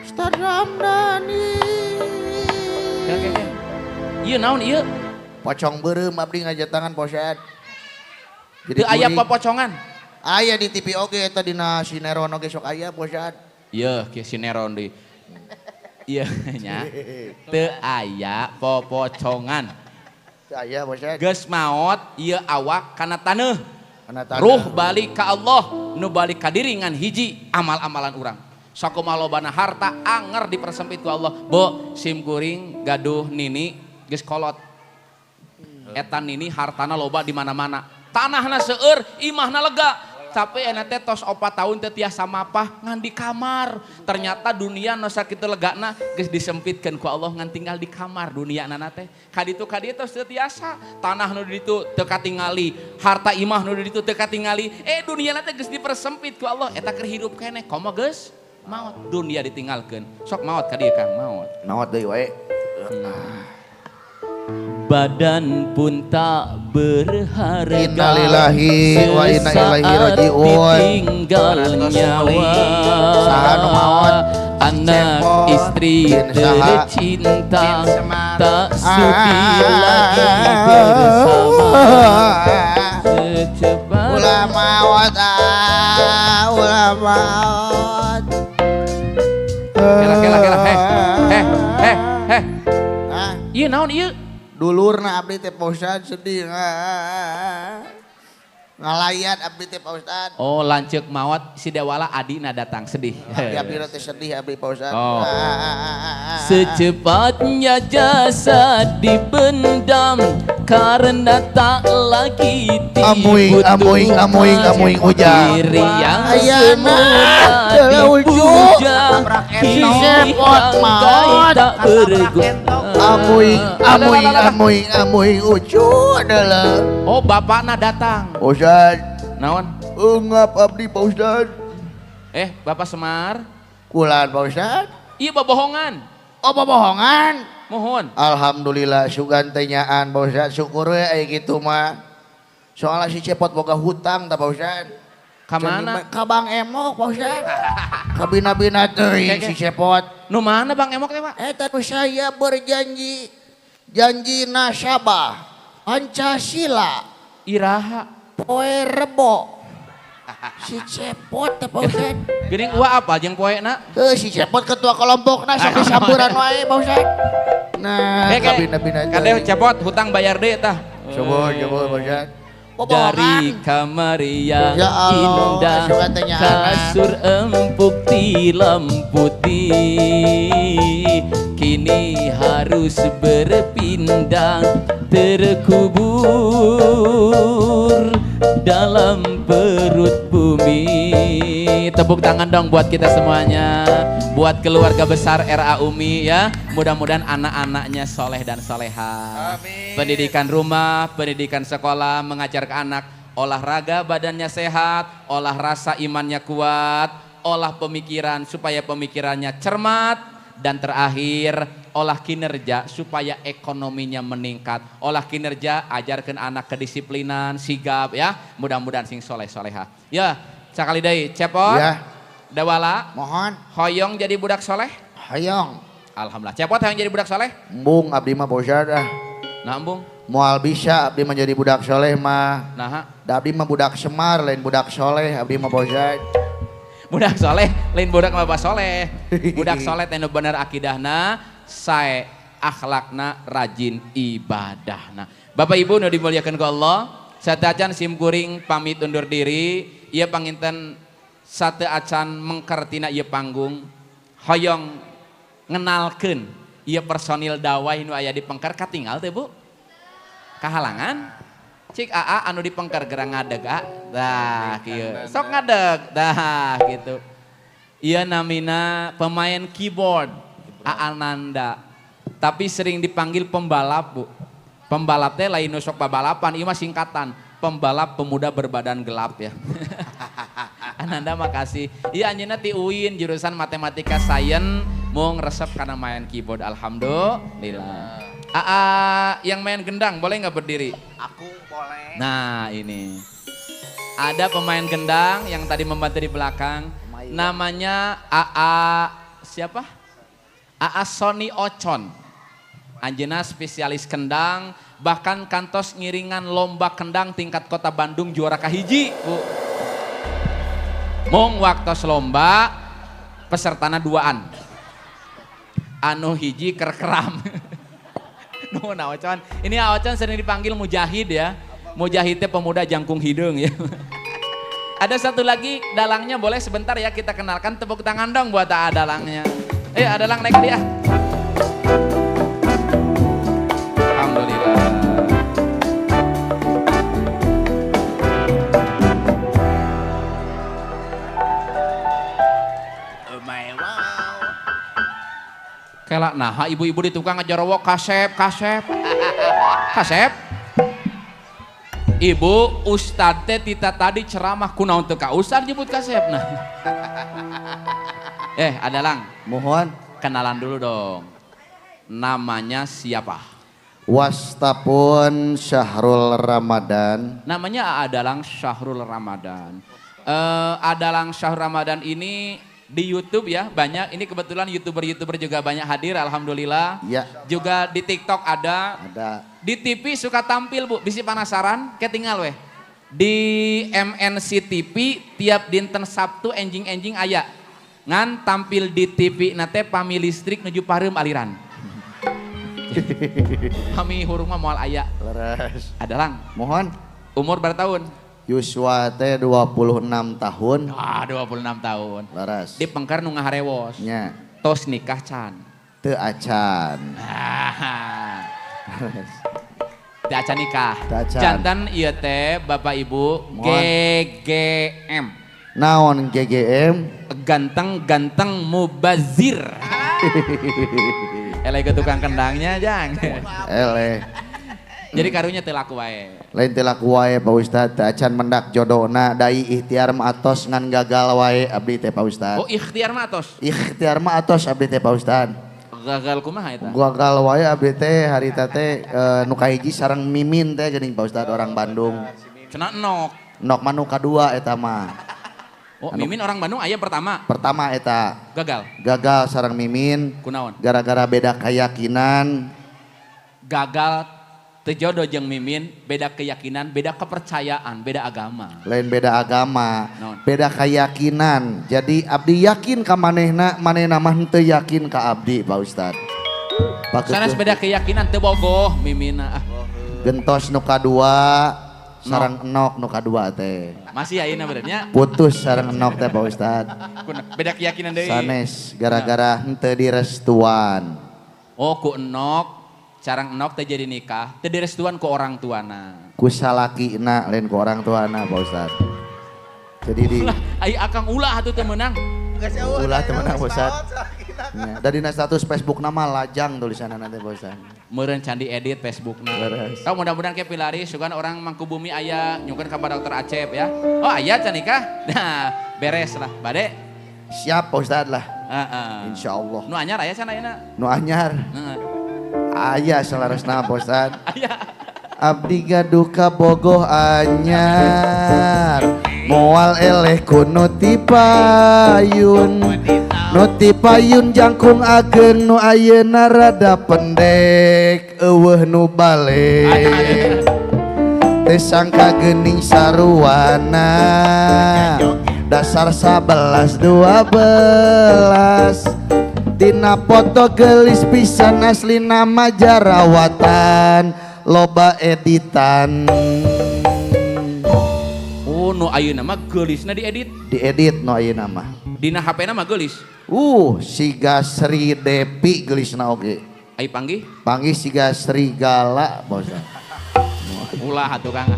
Ustaz Ramdhani. Oke. Ieu naon ieu? Pocong beureum abdi ngajatangan Pak Ustad. Teu aya popocongan. Aya di TV oge eta dina sinetron oge sok aya Pak Ustad. Ieu kieu sinetron deui. Ieu nya. Teu aya popocongan. Teu aya Pak Ustad. Geus maot ieu awak kana taneuh. Kana taneuh. Ruh balik ka Allah, nu balik ka diri ngan hiji amal-amalan urang. Sakumaha lobana harta anger dipersempit ku Allah. Bo, sim kuring gaduh nini geus kolot. Eta nini hartana loba di mana-mana. Tanahna seueur, imahna lega. Tapi enak teh tos 4 tahun teh tiasa mapah ngan di kamar. Ternyata dunia nu sakitu legana geus disempitkeun ku Allah ngan tinggal di kamar duniana teh. Kaditu tos teu tiasa. Tanah nu di ditu teu katingali, harta imah nu di ditu teu katingali. Duniana teh geus dipersempit ku Allah. Eta keur hirup keneh, komo geus maot. Dunia ditinggalkeun. Sok maot ka dieu Kang, maot. Maot deui wae. Badan pun tak berharga. Innalillahi wa inna ilaihi rajiun. Ditinggal nyawa. Saha nu maot? Anak istri tercinta tak sudi lagi bersama. Secepat Ulah maot ulah maot. Kela. Heh. Hah? Ieu naon ieu? Dulurna abdi teh Pak Ustad sedih. Ngalayat abdi teh Pak Ustad. Oh, lanceuk maot si Dewala adina datang sedih. Abdi teh sedih abdi Pak Ustad. Oh. Secepatnya jasad dipendam karena tak lagi amuing ujang. Diri yang Ayana semula dipuja kini bangkai tak berguna. Amuing ucu adalah. Oh, bapakna datang. Ustad, Naon? ungap abdi Pak Ustad. Bapak Semar. Kulan Pak Ustad. Iya bohongan. Oh bohongan. Mohon. Alhamdulillah sugan tenyaan Pak Ustad. Syukur we aya kitu mah. Soalnya si Cepot boga hutang tak Pak Ustad. Kamana? Ka Bang Emok Pak Ustad. Ka bina-bina teuing si Cepot. Nu mana Bang Emok teh, Pak? Eta nu saya berjanji. Janji nasabah. Pancasila. Iraha. Poe Rebo. Si Cepot teh Pak Ustad. Geuning uwa apa jeung poena? Si Cepot ketua kelompokna sok disamburan wae Pak Ustad. Nah, kabina-bina. Kadeh Cepot hutang bayar deui tah. Coba Pak Ustad. Dari kamar yang Ya Allah, indah, suka tanya kasur empuk tilam putih, kini harus berpindah terkubur dalam perut bumi. Tepuk tangan dong buat kita semuanya, buat keluarga besar RA Umi ya. Mudah-mudahan anak-anaknya soleh dan soleha. Amin. Pendidikan rumah, pendidikan sekolah, mengajar ke anak, olahraga badannya sehat, olah rasa imannya kuat, olah pemikiran supaya pemikirannya cermat, dan terakhir olah kinerja supaya ekonominya meningkat. Olah kinerja, ajarkan anak kedisiplinan, sigap ya. Mudah-mudahan sing soleh soleha. Ya, sekali deui Cepot. Ya. Dawala, Mohon. hoyong jadi budak soleh. Hayong. Alhamdulillah. Cepot hoyong jadi budak soleh. Embung abdi mah Pak Ustad ah. Nah, embung. Moal bisa abdi mah jadi budak soleh mah. Nah, Da abdi mah budak semar lain budak soleh abdi mah Pak Ustad. budak soleh lain budak mah soleh. Budak soleh teh nu bener akidahna, sae akhlakna, rajin ibadahna. Bapak Ibu nu dimuliakeun ku Allah, sateacan sim kuring pamit undur diri. Ieu panginten sateacan mengker tina ieu panggung. Hoyong ngenalkeun ieu personil dakwah nu aya di Pengker katinggal teh Bu. Kahalangan. Cik AA anu di Pengker gerang ngadeg dah kieu sok ngadeg dah gitu. Ieu namina pemain keyboard AA Nanda, tapi sering dipanggil pembalap Bu. Pembalap teh lain nu sok babalapan, ieu mah singkatan pembalap pemuda berbadan gelap ya. Ananda makasih. Iya anjeunna ti UIN jurusan matematika sains mung resep karena main keyboard. Alhamdulillah. AA yang main gendang boleh nggak berdiri? Aku boleh. Nah ini ada pemain gendang yang tadi membantu di belakang. Namanya AA siapa? AA Sony Ocon. Anjeuna spesialis kendang, bahkan kantos ngiringan lomba kendang tingkat kota Bandung juara kahiji Bu. Mung waktos lomba pesertana duaan. Anu hiji kerkeram. Nuhun Ocon. Ini Ocon sering dipanggil Mujahid ya. Mujahid teh pemuda jangkung hidung ya. Ada satu lagi dalangnya, boleh sebentar ya kita kenalkan, tepuk tangan dong buat dalangnya. Ayo dalang naik dia. Alhamdulillah. Kelak nah ibu-ibu di tukang ngejorowok kasep. Ibu Ustad teh tita tadi ceramah kunaon teu ka Ustad nyebut kasep nah. Ada lang. Mohon. Kenalan dulu dong. Namanya siapa? Wastapun Syahrul Ramadan. Namanya Adalang Syahrul Ramadan. Adalang Syahrul Ramadan ini di YouTube ya banyak. Ini kebetulan youtuber juga banyak hadir. Alhamdulillah. Ya. Juga di TikTok ada. Di TV suka tampil Bu. Bisi penasaran? Ketinggal weh. Di MNC TV tiap dinten Sabtu enjing aya. Ngan tampil di TV nate pami listrik nuju pareum aliran. Kami hurung mah moal aya. Leres. Adalang. Mohon. Umur berapa tahun? Yuswa teh 26 tahun. 26 tahun. Laras. Di Pengker nu ngaharewos. Nya. Tos nikah can. Teu acan. Teu acan nikah. Teu acan. Jantan ieu teh Bapak Ibu GGM. Naon GGM? Ganteng mubazir. Eleh ke tukang kendangnya jang. Eleh. Jadi karunya teu laku wae. Lain teh laku wae Pak Ustad, teu acan mendak jodona dai ikhtiar mah atos ngan gagal wae abdi teh Pak Ustad. Oh ikhtiar mah atos. Ikhtiar mah atos abdi teh Pak Ustad. Gagal kumaha eta? Gagal wae abdi teh harita teh nu kahiji sareng Mimin teh geuning Pak Ustad orang Bandung. Cenah nok. Nok mah nu kadua eta mah. Oh Mimin orang Bandung aya pertama. Pertama eta Gagal. gagal sareng Mimin Kunaon? gara-gara beda keyakinan. Gagal teu jodoh jeung mimin, beda keyakinan, beda kepercayaan, beda agama. Lain beda agama, Naon? beda keyakinan. Jadi abdi yakin ka manehna, manehna mah teu yakin ka abdi, Pak Ustad. Sanes beda keyakinan teu bogoh mimina. Gentos nu kadua sareng enok nu kadua teh. Masih ayeuna benernya. Putus sareng enok teh Pak Ustad. Beda keyakinan deui. Sanes gara-gara henteu direstuan. Oh ku enok, carang enok teh jadi nikah, teu direstuan ku orang tuana. Ku salakina lain ku orang tuana Pak Ustad. Jadi di Ai akang ulah atuh teu meunang. ulah temenang Pak Ustad. Ya, dari status Facebook nama lajang tulisanna nanti Pak Ustad. Meureun candi edit Facebookna. Beres. Kau mudah-mudahan kayak pilaris, sugan orang Mangkubumi aya nyukeun ka Dokter Acep ya. Oh aya can nikah? Nah, beres lah. Bade. Siap Pak Ustad lah. Heeh. Insyaallah. Nu anyar aya can ayeuna? Nu anyar. Heeh. Aya salarasna Pak Ustad. Aya. Abdi gaduh bogoh anyar. Moal eleh kuno tipayun. Nu tipayun jangkung ageng nu ayeuna rada pendek. Eueuh nu balik. Teu sangka geuning saruana. Dasar 11 12. Dina foto gelis pisan asli nama jarawatan loba editan. Oh nu ayeuna mah geulisna diedit. Diedit no ayeuna mah. Dina HP-na mah geulis. Siga Sri Depi gelisna oge. Ai panggih? Panggih siga Serigala bosan. Ulah atuh Kang.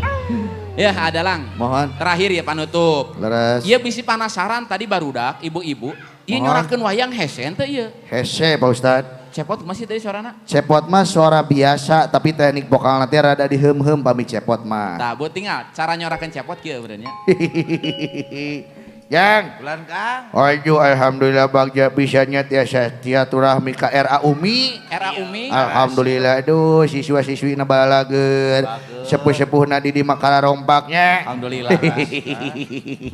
Ya ada lang. Mohon Terakhir ya panutup. leres. Ieu bisi penasaran tadi barudak ibu-ibu. Ieu Mohon. nyorakeun wayang hesen teh ieu. Hese Pak Ustad. Cepot masih tadi suarana. Cepot mah suara biasa tapi teknik vokal nanti rada dihem-hem pami cepot mah. Tah buat tinggal cara nyorakeun cepot kieu benernya. Yang Bulan Kang. Ayo alhamdulillah bagja bisanya tiasa tiaturahmi ka RA Umi. Era Umi. Alhamdulillah aduh siswa-siswi na balageun. Sepuh-sepuhna di makala rompaknya. Alhamdulillah.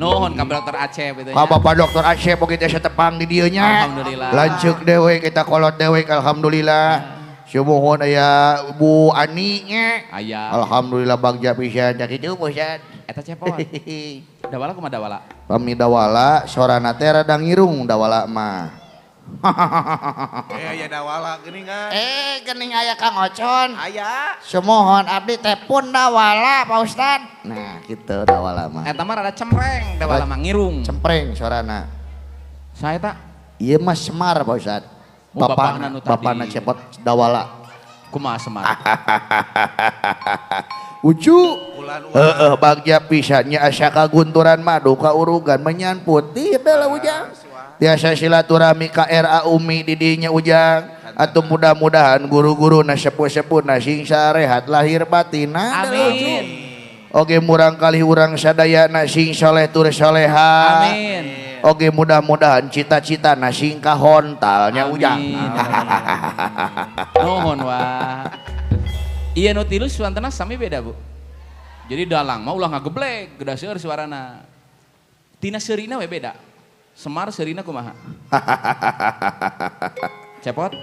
Nuhun ka Dokter Acep itu Ka Bapak Dokter Acep oge tiasa tepang di dieu nya. Alhamdulillah. Lanceuk dewe kita kolot dewe alhamdulillah. Sumuhun aya Bu Ani nya. Aya. Alhamdulillah bagja pisan kitu bosan. Eta cepot. Dawala kumaha dawala? Pami dawala sorana teh rada ngirung dawala mah. Aya dawala geuning Kang. Geuning aya Kang Ocon. Aya. Semohon abdi teh pun dawala Pak Ustad. Nah, gitu dawala mah. Eta mah rada cempreng, dawala mah ngirung. Cempreng sorana. Saya tak Ieu mah Semar Pak Ustad. Oh, bapakna nu tadi. Bapakna cepot dawala. kumaha Semar. Ucu. Bulan Bagja pisannya asa kagunturan madu kaurugan menyan putih adalah ujang. Tiasa silaturahmi ka RA Umi di dinya ujang. Atuh mudah-mudahan guru-guru na sepuh-sepuh na sing sarehat lahir batina. Amin. Oge murang kali urang sadaya na sing soleh tur soleha. Amin. Oge mudah-mudahan cita-cita na sing kahontalnya ujang. Nuhun wah. Iya nu tilu suantana sami beda Bu. Jadi dalang mah ulah ngageblek, geda seueur suarana. Tina seurina we beda. Semar seurina kumaha? Cepot?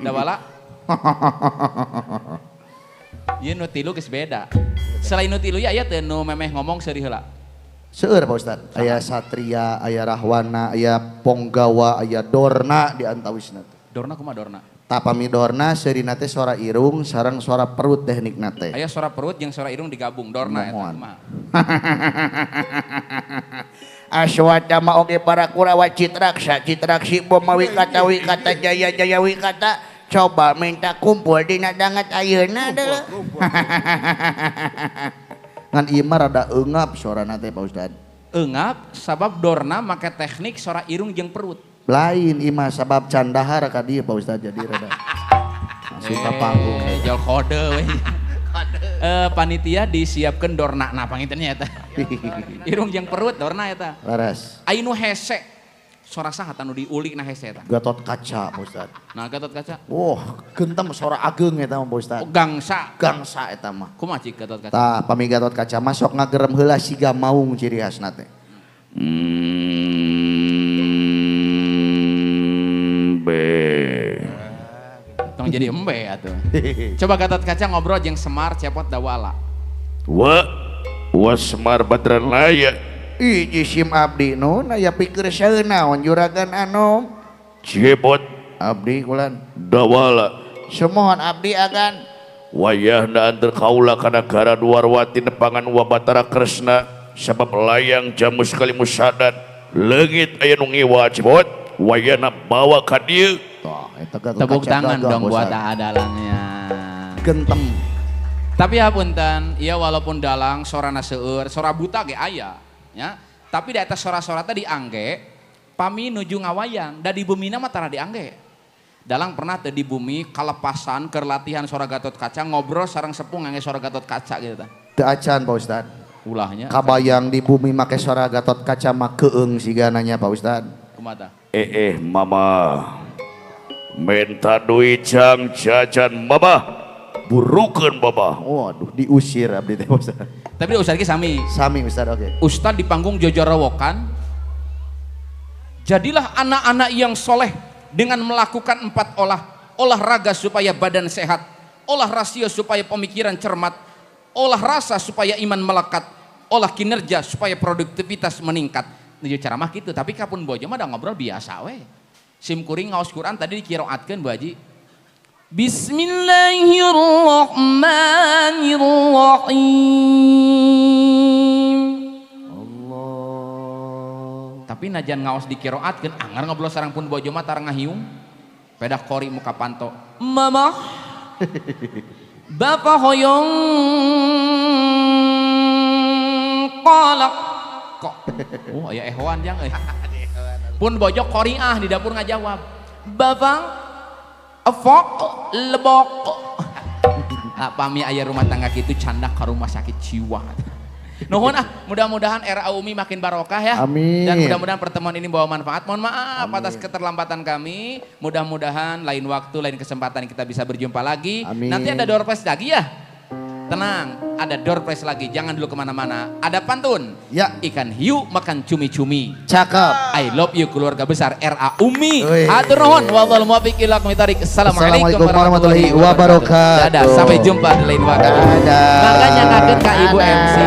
Dawala? Ieu nu tilu geus beda. Selain nu tilu ya aya teu nu memeh ngomong seuri heula. Seueur Pak Ustad. Aya Satria, aya Rahwana, aya Ponggawa, aya Dorna di antawisna. Dorna kumaha Dorna? Tapami Dorna seurina teh suara irung sareng suara perut teknikna teh. Aya suara perut jeung suara irung digabung Dorna eta Mohon. kumaha? Aswata ma oge para Kurawa Citraksa, Citraksi Boma Wikata Wikata Jaya Jaya Wikata. Coba minta kumpul dina dangat ayeuna adalah. Ngan ieu mah rada eungap suarana teh Pak Ustad. Eungap sabab Dorna make teknik suara irung jeung perut. Lain imah sabab candahar ka dieu Pak Ustad jadi rada. Suka panggung. Jol kode we. Panitia disiapkeun Dorna na pangintennya eta. Irung jeung perut Dorna eta. Laras. Aya nu hese. Suara saha anu diulik na hese eta? Gatot Kaca Pak Ustad. Nah Gatot Kaca. Geuntem suara ageng eta mah Pak Ustad. Oh, gangsa. Gangsa eta mah. Kumaha cik Gatot Kaca? Tah pami Gatot Kaca mah sok ngagerem heula siga maung ciri khasna teh. jadi embe atuh. Coba Gatot Kaca ngobrol jeung Semar Cepot Dawala. Wa Semar Badran Laya. Iji sim abdi nun aya pikir saeunaon juragan Anom. Cepot Abdi kulan Dawala. semohon abdi agan. Wayahna antar kaula kana gara Dwarwati nepangan wa Batara Kresna sabab layang jamu sekali musadat leungit aya nu ngiwa Cepot wayahna bawa ka dieu. Tepuk tangan dong buat dalangnya. Genteng. Tapi ya punten, ya walaupun dalang sorana seueur, sora buta ge aya, ya. Tapi di atas sora-sora teh diangge, pami nuju ngawayang, da di bumi mah tara diangge. Dalang pernah teh di bumi kalepasan keur latihan sora Gatot Kaca ngobrol sareng sepuh ngangge sora Gatot Kaca gitu tah. Teu acan Pak Ustad. Ulahnya. Kabayang di bumi make sora Gatot Kaca mah keung siga nanya Pak Ustad. Kumaha tah? Mama minta duit jang jajan mama burukeun baba. Waduh diusir abdi teh Pak Ustad. Tapi Ustad ge sami. Sami Ustad oke. Ustad di panggung Jojorowokan. Jadilah anak-anak yang soleh dengan melakukan 4 olahraga supaya badan sehat, olah rasio supaya pemikiran cermat, olah rasa supaya iman melekat, olah kinerja supaya produktivitas meningkat. Nuju cara mah gitu, tapi kapun bojo mah da ngobrol biasa we. Sim kuring ngaos Quran tadi dikiroatkeun Bu Haji. Bismillahirrahmanirrahim. Tapi najan ngaos dikiroatkeun anggar ngobrol sareng pun bojo mah tarang ngahiung. Pedah kori muka panto. Mama. Bapak hoyong kolak kok. Oh aya ehwan jang euy. Pun bojo koriah di dapur ngajawab. Bapak fok lebok. Pami aya rumah tangga kitu candak ka rumah sakit jiwa. Nuhun mudah-mudahan era Umi makin barokah ya. Amin. Dan mudah-mudahan pertemuan ini bawa manfaat. Mohon maaf atas keterlambatan kami. Mudah-mudahan lain waktu, lain kesempatan kita bisa berjumpa lagi. Amin. Nanti ada door prize lagi ya. Tenang, ada door prize lagi. Jangan dulu kemana-mana. Ada pantun. Ya. Ikan hiu makan cumi-cumi. Cakep. I love you keluarga besar RA Umi. Wih. Hatur nuhun. Wallahul muwaffiq ila aqwamit thoriq. Assalamualaikum warahmatullahi wabarakatuh. Dadah, sampai jumpa di lain waktu. Dadah. Makanya ngakeun ka Ibu MC.